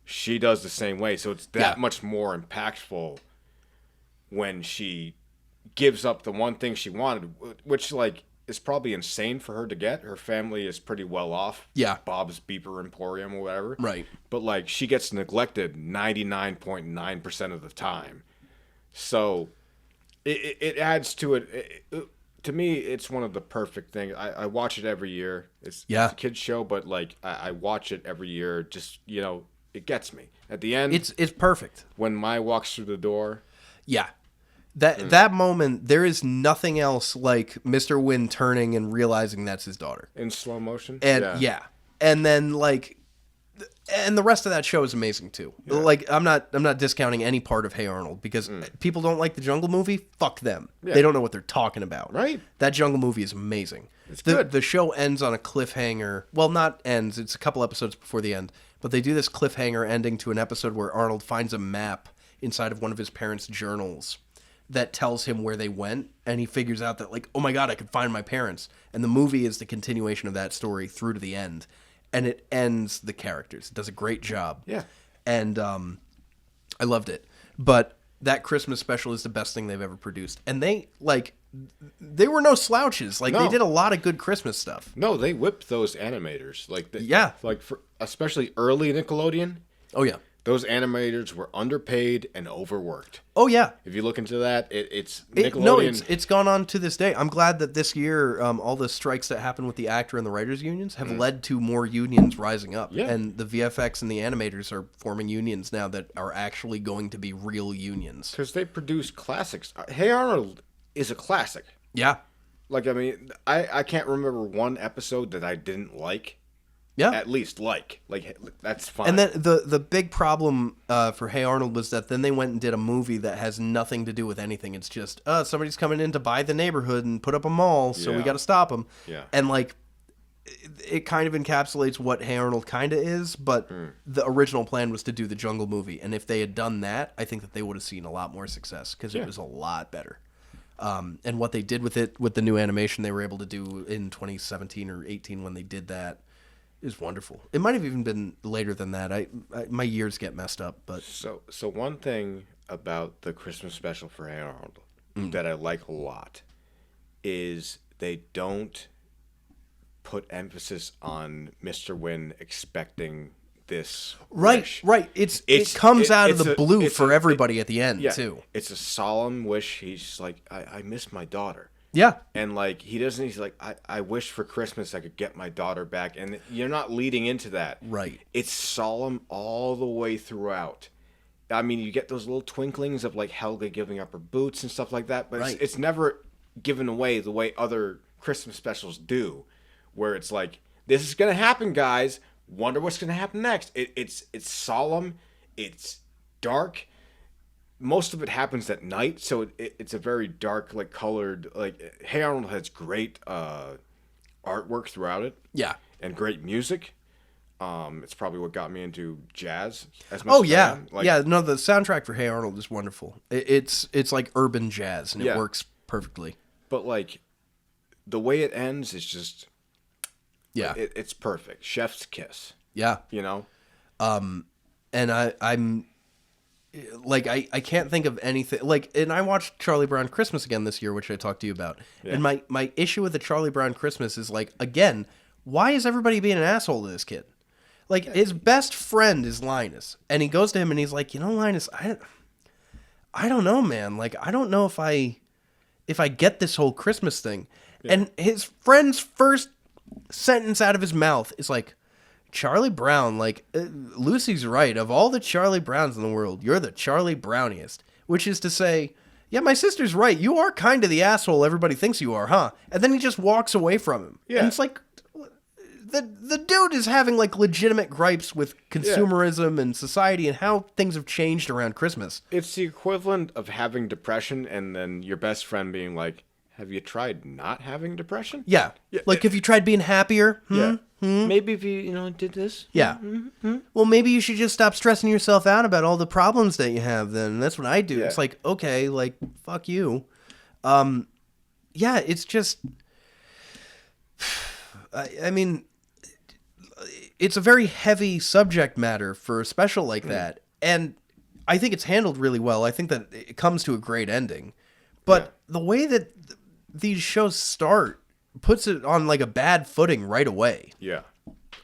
She does the same way. So it's that much more impactful when she gives up the one thing she wanted, which like is probably insane for her to get. Her family is pretty well off. Yeah. Bob's Beeper Emporium or whatever. Right. But like she gets neglected 99.9% of the time. So it adds to it. To me, it's one of the perfect things. I watch it every year. It's a kid's show, but like I watch it every year. Just, it gets me. At the end, It's perfect. when Mai walks through the door. Yeah. That moment, there is nothing else like Mr. Wynn turning and realizing that's his daughter. In slow motion? And and then like, and the rest of that show is amazing too. Yeah. Like, I'm not discounting any part of Hey Arnold, because people don't like the Jungle movie. Fuck them. Yeah. They don't know what they're talking about. Right. That Jungle movie is amazing. It's good. The show ends on a cliffhanger. Well, not ends. It's a couple episodes before the end. But they do this cliffhanger ending to an episode where Arnold finds a map inside of one of his parents' journals that tells him where they went, and he figures out that, like, oh my god, I could find my parents. And the movie is the continuation of that story through to the end, and it ends the characters. It does a great job. Yeah. And I loved it. But that Christmas special is the best thing they've ever produced. And they were no slouches. Like, they did a lot of good Christmas stuff. No, they whipped those animators. Like for especially early Nickelodeon. Oh yeah. Those animators were underpaid and overworked. Oh yeah. If you look into that, it's Nickelodeon. It's gone on to this day. I'm glad that this year, all the strikes that happened with the actor and the writers unions have led to more unions rising up. Yeah. And the VFX and the animators are forming unions now that are actually going to be real unions. Because they produce classics. Hey Arnold is a classic. Yeah. Like, I mean, I can't remember one episode that I didn't like. Yeah. At least like that's fine. And then the big problem for Hey Arnold was that then they went and did a movie that has nothing to do with anything. It's just somebody's coming in to buy the neighborhood and put up a mall, so we got to stop them. Yeah. And like, it kind of encapsulates what Hey Arnold kind of is, but the original plan was to do the Jungle movie, and if they had done that, I think that they would have seen a lot more success, because it was a lot better. And what they did with it, with the new animation they were able to do in 2017 or 18 when they did that, is wonderful. It might have even been later than that. I my years get messed up, but so one thing about the Christmas special for Hey Arnold that I like a lot is they don't put emphasis on Mr. Wynn expecting this Right, wish. right. It comes out of the blue for everybody at the end, yeah, too. It's a solemn wish. He's like, I miss my daughter. Yeah. And like he's like, I wish for Christmas I could get my daughter back. And you're not leading into that. Right. It's solemn all the way throughout. I mean, you get those little twinklings of like Helga giving up her boots and stuff like that, but Right. it's never given away the way other Christmas specials do, where it's like, this is gonna happen, guys. Wonder what's gonna happen next. It's solemn, it's dark. Most of it happens at night, so it's a very dark, like colored. Like Hey Arnold has great artwork throughout it. Yeah. And great music. It's probably what got me into jazz as much Oh as I yeah, am. Like, yeah. No, the soundtrack for Hey Arnold is wonderful. It's like urban jazz, and it Yeah. works perfectly. but like the way it ends is just Yeah, it's perfect. Chef's kiss. yeah. You know. And I'm like I can't think of anything like. And I watched Charlie Brown Christmas again this year, which I talked to you about. Yeah. And my issue with the Charlie Brown Christmas is like, again, why is everybody being an asshole to this kid? Like, his best friend is Linus, and he goes to him and he's like, Linus, I don't know, man. Like, I don't know if I get this whole Christmas thing. Yeah. And his friend's first sentence out of his mouth is like, Charlie Brown, like, Lucy's right. Of all the Charlie Browns in the world, you're the Charlie Browniest. Which is to say, yeah, my sister's right. You are kind of the asshole everybody thinks you are, huh? And then he just walks away from him. Yeah. And it's like, the dude is having like legitimate gripes with consumerism and society and how things have changed around Christmas. It's the equivalent of having depression and then your best friend being like, have you tried not having depression? Yeah. Like, have you tried being happier? Yeah. Maybe if you did this. Yeah. Well, maybe you should just stop stressing yourself out about all the problems that you have then. That's what I do. Yeah. It's like, okay, like, fuck you. Yeah, it's just... I mean... It's a very heavy subject matter for a special like that, and I think it's handled really well. I think that it comes to a great ending, but the way that these shows start puts it on like a bad footing right away. Yeah.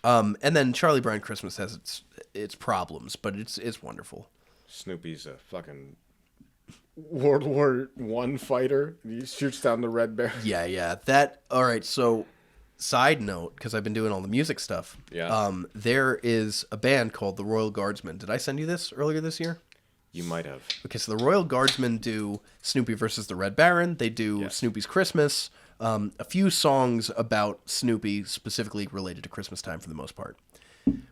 And then Charlie Brown Christmas has its problems, but it's wonderful. Snoopy's a fucking World War I fighter. He shoots down the Red Bear. Yeah. That all right. So. Side note, because I've been doing all the music stuff. Yeah. There is a band called the Royal Guardsmen. Did I send you this earlier this year? You might have. Okay, so the Royal Guardsmen do Snoopy versus the Red Baron. They do Snoopy's Christmas. A few songs about Snoopy, specifically related to Christmas time for the most part.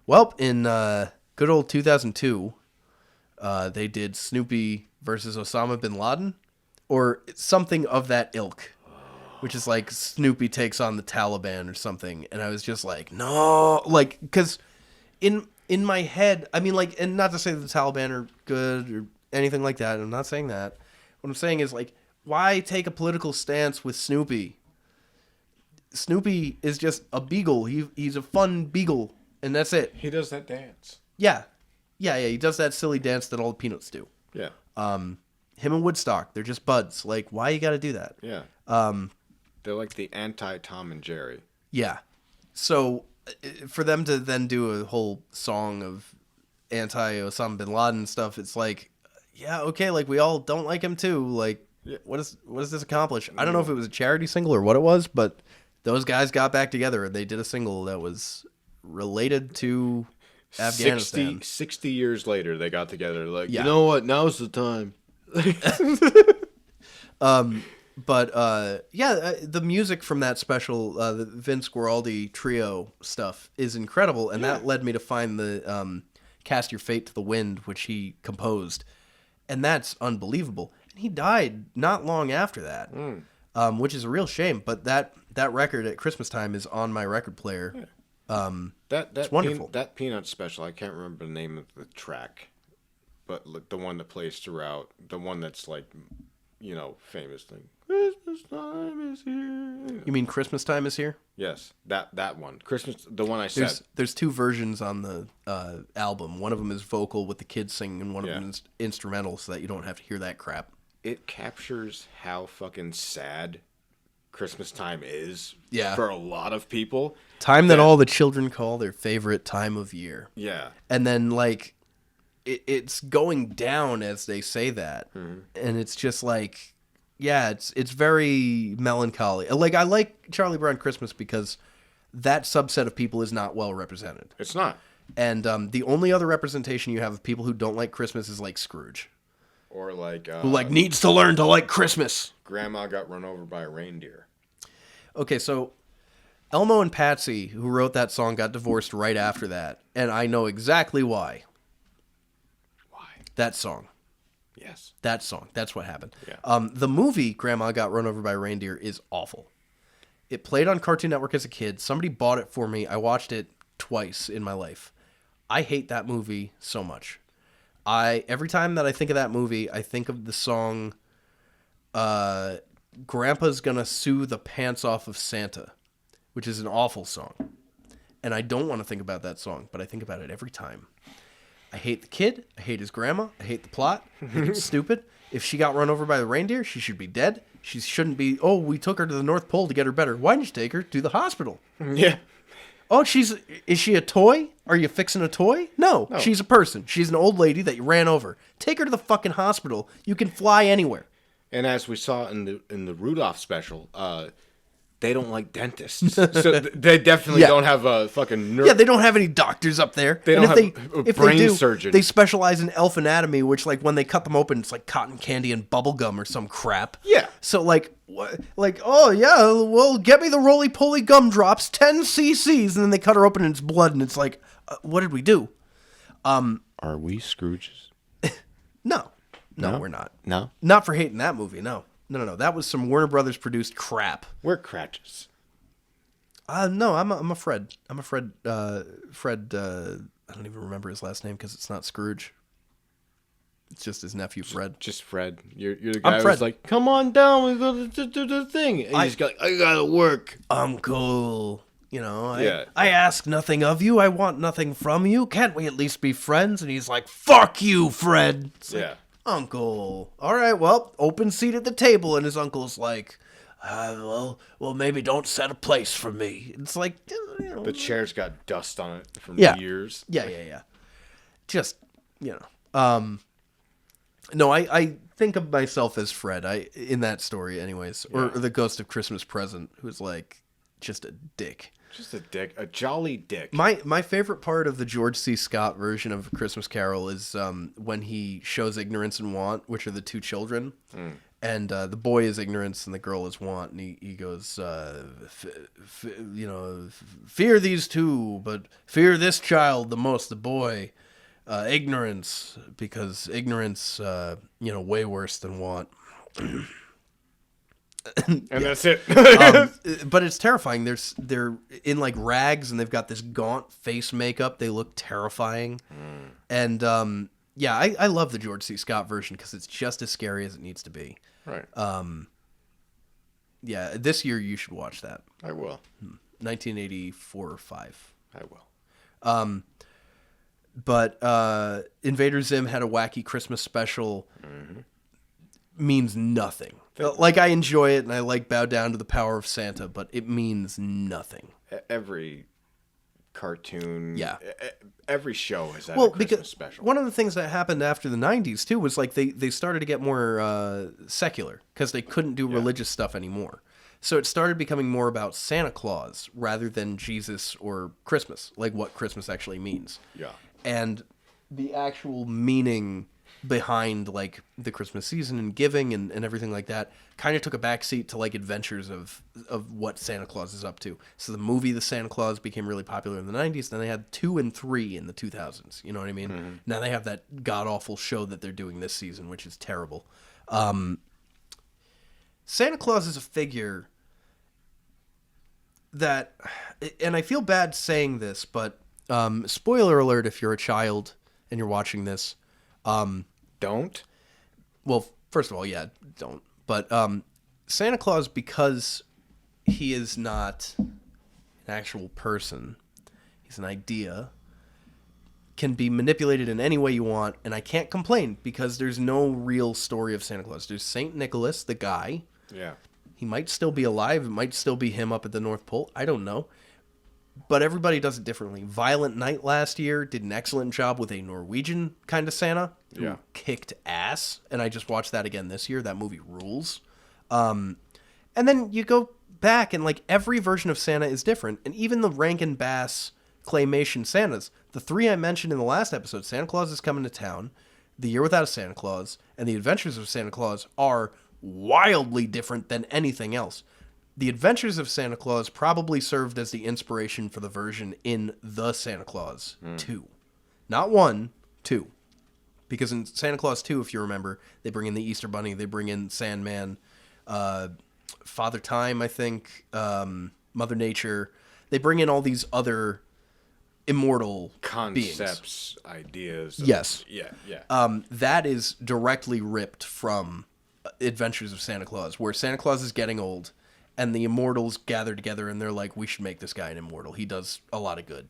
Well, in good old 2002, they did Snoopy versus Osama bin Laden, or something of that ilk. Which is like Snoopy takes on the Taliban or something. And I was just like, no. Like, because in my head, I mean, like, and not to say that the Taliban are good or anything like that. I'm not saying that. What I'm saying is, like, why take a political stance with Snoopy? Snoopy is just a beagle. He's a fun beagle. And that's it. He does that dance. Yeah. He does that silly dance that all the Peanuts do. Yeah. Him and Woodstock, they're just buds. Like, why you got to do that? Yeah. They're like the anti-Tom and Jerry. Yeah. So for them to then do a whole song of anti-Osama bin Laden stuff, it's like, yeah, okay, like we all don't like him too. Like, what does this accomplish? I don't know if it was a charity single or what it was, but those guys got back together and they did a single that was related to Afghanistan. 60 years later, they got together. Like, you know what? Now's the time. But the music from that special, the Vince Guaraldi trio stuff is incredible, and that led me to find the "Cast Your Fate to the Wind," which he composed, and that's unbelievable. And he died not long after that, which is a real shame. But that record at Christmas time is on my record player. It's wonderful. That Peanuts special, I can't remember the name of the track, but the one that plays throughout, the one that's like, famous thing. Christmas time is here. You mean Christmas Time is Here? Yes, that one. Christmas, the one I said. There's two versions on the album. One of them is vocal with the kids singing, and one of them is instrumental, so that you don't have to hear that crap. It captures how fucking sad Christmas time is Yeah. for a lot of people. Time that all the children call their favorite time of year. Yeah. And then, like, it's going down as they say that. Mm-hmm. And it's just like, yeah, it's very melancholy. Like, I like Charlie Brown Christmas because that subset of people is not well represented. It's not. And the only other representation you have of people who don't like Christmas is, like, Scrooge. Or like... who, like, needs to learn to like Christmas. Grandma got run over by a reindeer. Okay, so Elmo and Patsy, who wrote that song, got divorced right after that. And I know exactly why. Why? That song. Yes. That song. That's what happened. Yeah. The movie Grandma Got Run Over by a Reindeer is awful. It played on Cartoon Network as a kid. Somebody bought it for me. I watched it twice in my life. I hate that movie so much. Every time that I think of that movie, I think of the song Grandpa's Gonna Sue the Pants Off of Santa, which is an awful song. And I don't want to think about that song, but I think about it every time. I hate the kid. I hate his grandma. I hate the plot. I think it's stupid. If she got run over by the reindeer, she should be dead. She shouldn't be, oh, we took her to the North Pole to get her better. Why didn't you take her to the hospital? Yeah. Oh, is she a toy? Are you fixing a toy? No, she's a person. She's an old lady that you ran over. Take her to the fucking hospital. You can fly anywhere. And as we saw in the Rudolph special, they don't like dentists. So they definitely don't have a fucking Yeah, they don't have any doctors up there. They don't have a brain surgeon. They specialize in elf anatomy, which, like, when they cut them open, it's like cotton candy and bubble gum or some crap. Yeah. So, oh, yeah, well, get me the roly-poly gumdrops, 10 cc's, and then they cut her open and it's blood, and it's like, what did we do? Are we Scrooges? No, we're not. No? Not for hating that movie, no. No. That was some Warner Brothers produced crap. We're Cratchits. No, I'm a Fred. I'm a Fred. Fred. I don't even remember his last name because it's not Scrooge. It's just his nephew Fred. Just Fred. You're the guy Fred. who's like, come on down, we go to do the thing. And he's got, I gotta work. Uncle. You know, Yeah. I ask nothing of you. I want nothing from you. Can't we at least be friends? And he's like, fuck you, Fred. It's like, Yeah. Uncle. All right, well, open seat at the table. And his uncle's like, well, maybe don't set a place for me. It's like, you know. The chair's got dust on it from years. Yeah. Just, you know. No, I think of myself as Fred. In that story, anyways, or the Ghost of Christmas Present, who's like just a dick. Just a dick, a jolly dick. My favorite part of the George C. Scott version of A Christmas Carol is when he shows ignorance and want, which are the two children, and the boy is ignorance and the girl is want, and he goes, fear these two, but fear this child the most, the boy. Ignorance, because ignorance, way worse than want. And that's it. But it's terrifying. They're in like rags and they've got this gaunt face makeup. They look terrifying. And I love the George C. Scott version because it's just as scary as it needs to be. Right. This year you should watch that. I will. 1984 or 5. I will. But Invader Zim had a wacky Christmas special. Means nothing. Like, I enjoy it and I like Bow Down to the Power of Santa, but it means nothing. Every cartoon, Yeah. Every show has had a Christmas special. One of the things that happened after the 90s, too, was like they started to get more secular because they couldn't do religious stuff anymore. So it started becoming more about Santa Claus rather than Jesus or Christmas, like what Christmas actually means. Yeah. And the actual meaning behind like the Christmas season and giving and everything like that kind of took a backseat to like adventures of what Santa Claus is up to. So the movie The Santa Claus became really popular in the 90s. Then they had 2 and 3 in the 2000s. You know what I mean? Mm-hmm. Now they have that god-awful show that they're doing this season, which is terrible. Santa Claus is a figure that, and I feel bad saying this, but spoiler alert if you're a child and you're watching this. Don't? Well, first of all, yeah, don't. But Santa Claus, because he is not an actual person, he's an idea, can be manipulated in any way you want, and I can't complain because there's no real story of Santa Claus. There's St. Nicholas, the guy. Yeah. He might still be alive. It might still be him up at the North Pole. I don't know. But everybody does it differently. Violent Night last year did an excellent job with a Norwegian kind of Santa who kicked ass. And I just watched that again this year. That movie rules. And then you go back and like every version of Santa is different. And even the Rankin Bass claymation Santas, the three I mentioned in the last episode, Santa Claus is Coming to Town, The Year Without a Santa Claus, and The Adventures of Santa Claus are wildly different than anything else. The Adventures of Santa Claus probably served as the inspiration for the version in The Santa Claus 2. Not 1, 2. Because in Santa Claus 2, if you remember, they bring in the Easter Bunny, they bring in Sandman, Father Time, I think, Mother Nature. They bring in all these other immortal concepts, beings. Ideas. Yes. Yeah. That is directly ripped from Adventures of Santa Claus, where Santa Claus is getting old, and the immortals gather together, and they're like, we should make this guy an immortal. He does a lot of good.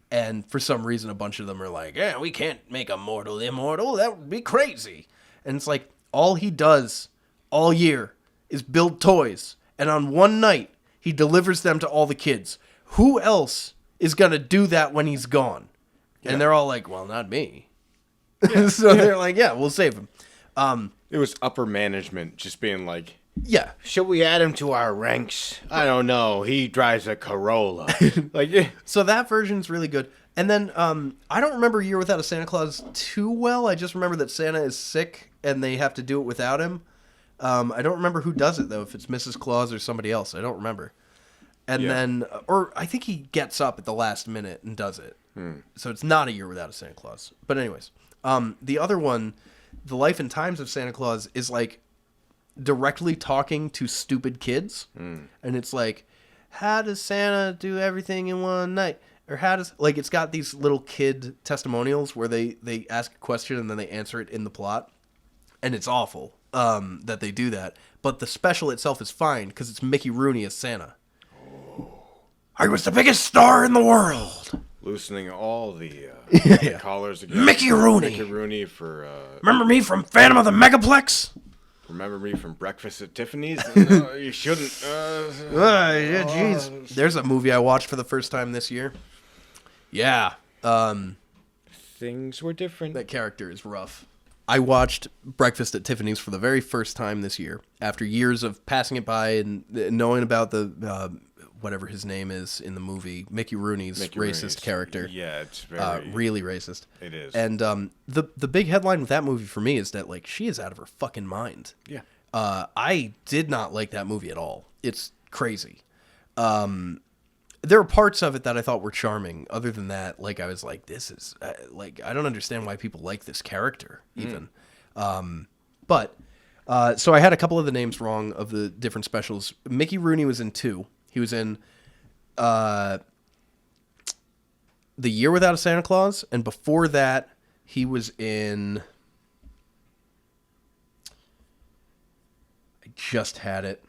And for some reason, a bunch of them are like, yeah, we can't make a mortal immortal. That would be crazy. And it's like, all he does all year is build toys. And on one night, he delivers them to all the kids. Who else is going to do that when he's gone? Yeah. And they're all like, well, not me. Yeah. So they're like, yeah, we'll save him. It was upper management just being like, yeah, should we add him to our ranks? I don't know. He drives a Corolla. So that version's really good. And then I don't remember Year Without a Santa Claus too well. I just remember that Santa is sick and they have to do it without him. I don't remember who does it, though, if it's Mrs. Claus or somebody else. I don't remember. And then, or I think he gets up at the last minute and does it. So it's not A Year Without a Santa Claus. But anyways, the other one, The Life and Times of Santa Claus, is like directly talking to stupid kids. And it's like, how does Santa do everything in one night? Or how does, like, it's got these little kid testimonials where they ask a question and then they answer it in the plot. And it's awful that they do that. But the special itself is fine because it's Mickey Rooney as Santa. I was the biggest star in the world. Loosening all the collars again. Mickey Rooney. Mickey Rooney for... remember me from Phantom of the Megaplex? Remember me from Breakfast at Tiffany's? No, you shouldn't. Yeah, jeez. There's a movie I watched for the first time this year. Yeah. Things were different. That character is rough. I watched Breakfast at Tiffany's for the very first time this year, after years of passing it by and knowing about the whatever his name is in the movie, Mickey Rooney's racist character. Yeah, it's very... really racist. It is. And the big headline with that movie for me is that, like, she is out of her fucking mind. Yeah. I did not like that movie at all. It's crazy. There were parts of it that I thought were charming. Other than that, like, I was like, this is, like, I don't understand why people like this character, even. But, so I had a couple of the names wrong of the different specials. Mickey Rooney was in 2. He was in The Year Without a Santa Claus, and before that, he was in... I just had it.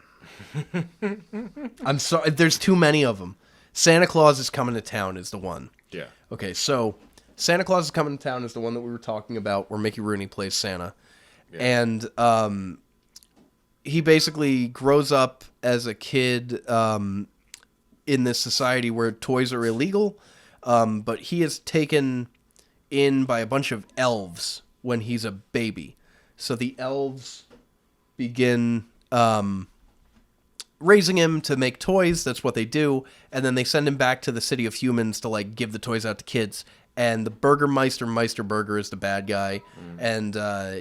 I'm sorry, there's too many of them. Santa Claus is Coming to Town is the one. Yeah. Okay, so Santa Claus is Coming to Town is the one that we were talking about, where Mickey Rooney plays Santa. Yeah. And he basically grows up as a kid in this society where toys are illegal, but he is taken in by a bunch of elves when he's a baby. So the elves begin raising him to make toys. That's what they do. And then they send him back to the city of humans to, like, give the toys out to kids. And the Burgermeister, Meisterburger, is the bad guy. And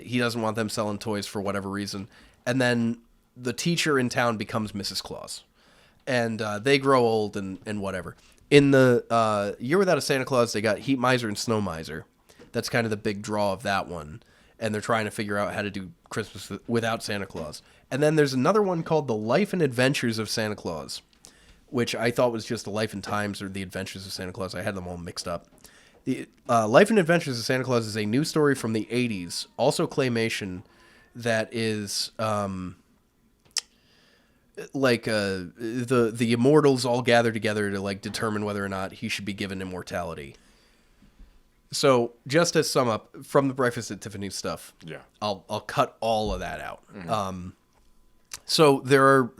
he doesn't want them selling toys for whatever reason. And then the teacher in town becomes Mrs. Claus. And they grow old and whatever. In the Year Without a Santa Claus, they got Heat Miser and Snow Miser. That's kind of the big draw of that one. And they're trying to figure out how to do Christmas without Santa Claus. And then there's another one called The Life and Adventures of Santa Claus, which I thought was just The Life and Times or The Adventures of Santa Claus. I had them all mixed up. The Life and Adventures of Santa Claus is a news story from the 80s, also claymation, that is like the immortals all gather together to, like, determine whether or not he should be given immortality. So, just to sum up, from the Breakfast at Tiffany's stuff, yeah, I'll cut all of that out. So there are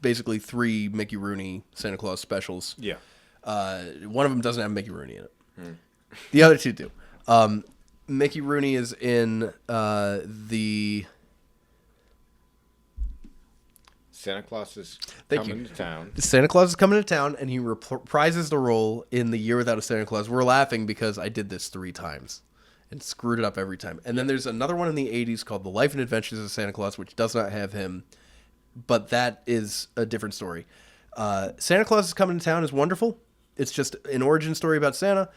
basically three Mickey Rooney Santa Claus specials. Yeah. One of them doesn't have Mickey Rooney in it. The other two do. Mickey Rooney is in the... Santa Claus is Thank coming you. to town. Santa Claus is coming to town, and he reprises the role in The Year Without a Santa Claus. We're laughing because I did this 3 times and screwed it up every time. And then there's another one in the 80s called The Life and Adventures of Santa Claus, which does not have him, but that is a different story. Santa Claus is Coming to Town is wonderful. It's just an origin story about Santa,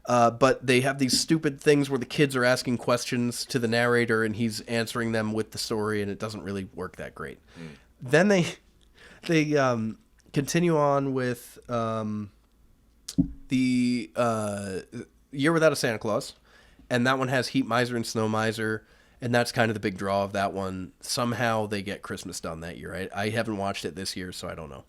but they have these stupid things where the kids are asking questions to the narrator, and he's answering them with the story, and it doesn't really work that great. Then they continue on with the Year Without a Santa Claus, and that one has Heat Miser and Snow Miser, and that's kind of the big draw of that one. Somehow they get Christmas done that year. I haven't watched it this year, so I don't know.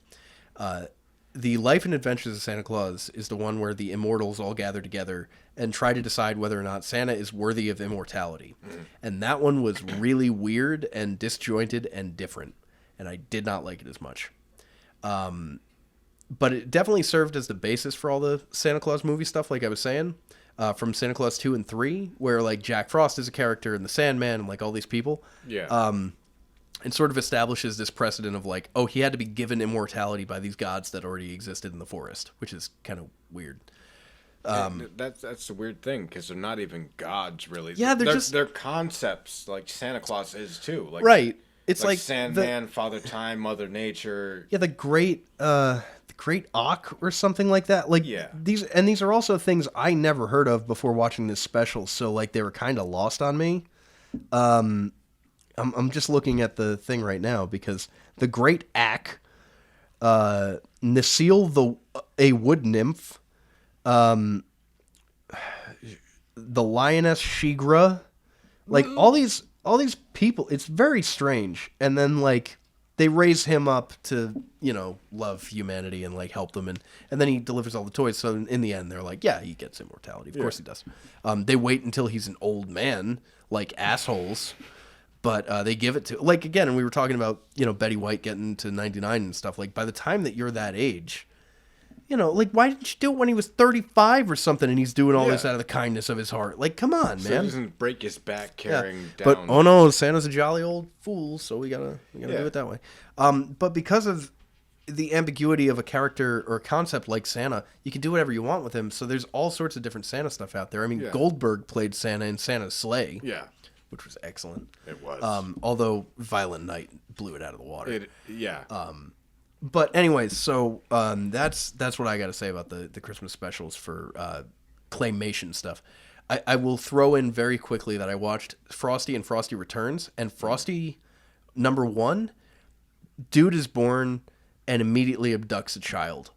The Life and Adventures of Santa Claus is the one where the immortals all gather together and try to decide whether or not Santa is worthy of immortality. And that one was really weird and disjointed and different, and I did not like it as much. But it definitely served as the basis for all the Santa Claus movie stuff, like I was saying, from Santa Claus 2 and 3, where like Jack Frost is a character and the Sandman and like all these people. Yeah. And sort of establishes this precedent of like, oh, he had to be given immortality by these gods that already existed in the forest, which is kind of weird. That's the weird thing, because they're not even gods, really. Yeah, they're concepts, like Santa Claus is too. Like, right. It's like Sandman, Father Time, Mother Nature. Yeah, the Great Auk or something like that. Like these are also things I never heard of before watching this special, so like they were kind of lost on me. I'm just looking at the thing right now because the Great Ack, Necile a wood nymph, the lioness Shigra, like all these people, it's very strange. And then like they raise him up to, love humanity and like help them, and then he delivers all the toys. So in the end, they're like, yeah, he gets immortality. Of course he does. They wait until he's an old man, like assholes. But they give it to, like, again, and we were talking about, Betty White getting to 99 and stuff. Like, by the time that you're that age, like, why didn't you do it when he was 35 or something and he's doing all this out of the kindness of his heart? Like, come on, so man. he doesn't break his back carrying down. But, oh no, Santa's a jolly old fool, so we gotta do it that way. But because of the ambiguity of a character or a concept like Santa, you can do whatever you want with him. So there's all sorts of different Santa stuff out there. I mean, Goldberg played Santa in Santa's Sleigh. Yeah. Which was excellent. It was. Although Violent Night blew it out of the water. But anyways, so that's what I got to say about the Christmas specials for claymation stuff. I will throw in very quickly that I watched Frosty and Frosty Returns, and Frosty #1, dude is born and immediately abducts a child.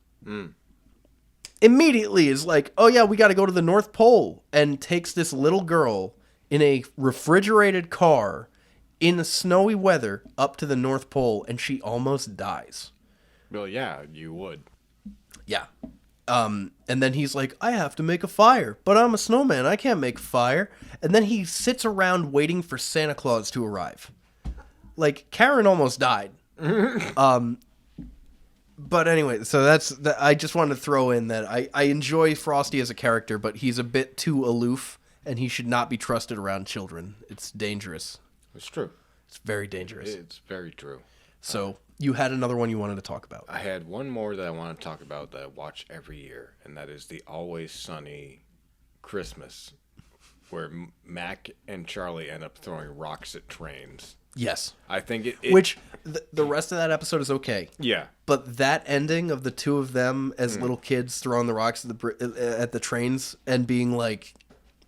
Immediately is like, oh yeah, we got to go to the North Pole, and takes this little girl in a refrigerated car in snowy weather up to the North Pole, and she almost dies. Well, yeah, you would. Yeah. And then he's like, I have to make a fire, but I'm a snowman. I can't make fire. And then he sits around waiting for Santa Claus to arrive. Like, Karen almost died. But anyway, so I just wanted to throw in that I enjoy Frosty as a character, but he's a bit too aloof. And he should not be trusted around children. It's dangerous. It's true. It's very dangerous. It's very true. So you had another one you wanted to talk about. I had one more that I want to talk about that I watch every year, and that is the Always Sunny Christmas, where Mac and Charlie end up throwing rocks at trains. Yes. I think which the rest of that episode is okay. Yeah. But that ending of the two of them as little kids throwing the rocks at the trains and being like...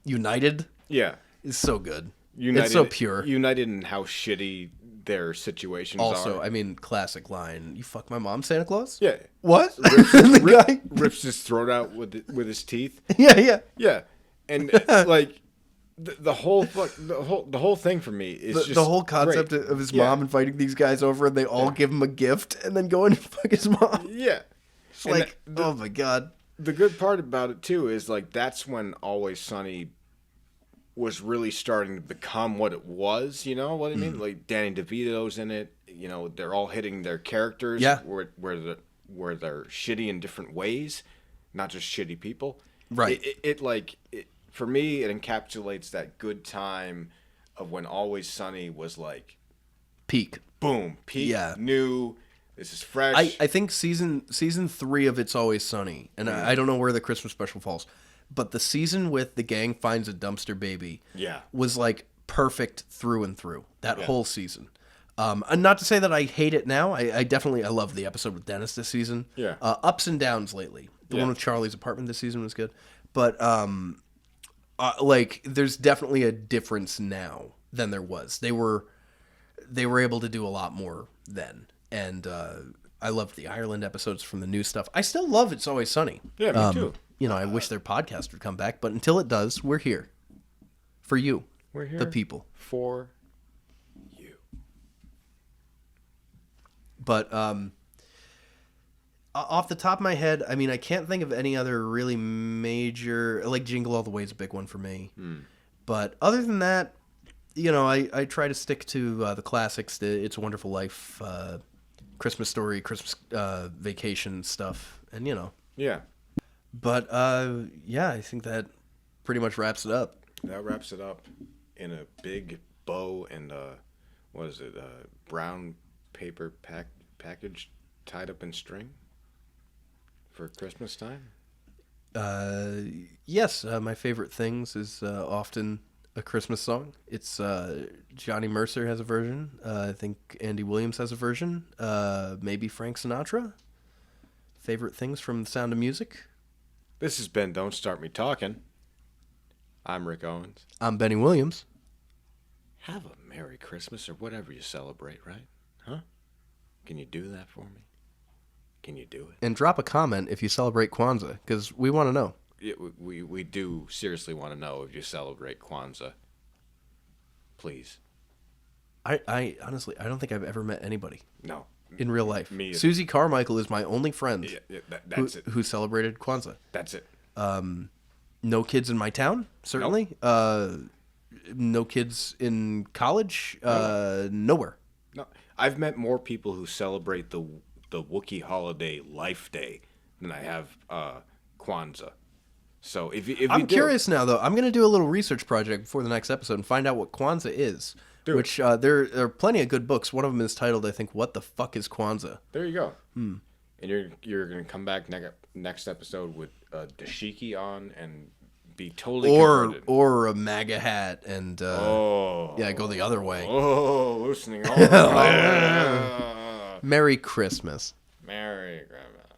united, is so good. It's so pure. United in how shitty their situations are. Also, I mean, classic line: "You fuck my mom, Santa Claus." Yeah. What? The guy rips his throat out with his teeth. Yeah. And like the whole thing for me is just the whole concept of his mom inviting these guys over, and they all give him a gift, and then go and fuck his mom. Yeah. It's like, oh my god. The good part about it too is like that's when Always Sunny was really starting to become what it was. You know what I mean? Like Danny DeVito's in it. they're all hitting their characters. Yeah. Where they're shitty in different ways, not just shitty people. Right. For me, it encapsulates that good time of when Always Sunny was like Peak. boom, peak, Yeah. new. This is fresh. I think season 3 of It's Always Sunny, and I don't know where the Christmas special falls, but the season with the gang finds a dumpster baby was like perfect through and through. That whole season. And not to say that I hate it now. I definitely love the episode with Dennis this season. Yeah. Ups and downs lately. The one with Charlie's apartment this season was good, but there's definitely a difference now than there was. They were able to do a lot more then, and I loved the Ireland episodes from the new stuff. I still love It's Always Sunny. Yeah, me too. I wish their podcast would come back, but until it does, we're here for you. We're here, the people. For you. But off the top of my head, I mean, I can't think of any other really major, like Jingle All the Way is a big one for me. But other than that, I try to stick to the classics, the It's a Wonderful Life, Christmas Story, Christmas Vacation stuff, and Yeah. But I think that pretty much wraps it up. That wraps it up in a big bow and what is it? Brown paper package tied up in string for Christmas time. Yes, my favorite things is often a Christmas song. It's Johnny Mercer has a version. I think Andy Williams has a version. Maybe Frank Sinatra. Favorite things from The Sound of Music. This has been Don't Start Me Talking. I'm Rick Owens. I'm Benny Williams. Have a Merry Christmas or whatever you celebrate, right? Huh? Can you do that for me? Can you do it? And drop a comment if you celebrate Kwanzaa, because we want to know. Yeah, we do seriously want to know if you celebrate Kwanzaa. Please. I honestly, I don't think I've ever met anybody. No. In real life. Me either. Susie Carmichael is my only friend that's it. who celebrated Kwanzaa. That's it. No kids in my town, certainly. Nope. No kids in college, nowhere. No, I've met more people who celebrate the Wookiee holiday Life Day than I have Kwanzaa. So if I'm curious now, though. I'm going to do a little research project before the next episode and find out what Kwanzaa is. Which there are plenty of good books. One of them is titled, I think, "What the Fuck is Kwanzaa?" There you go. And you're going to come back next episode with a dashiki on and be totally converted. Or a MAGA hat and go the other way. Oh, loosening all. Merry Christmas. Merry Christmas.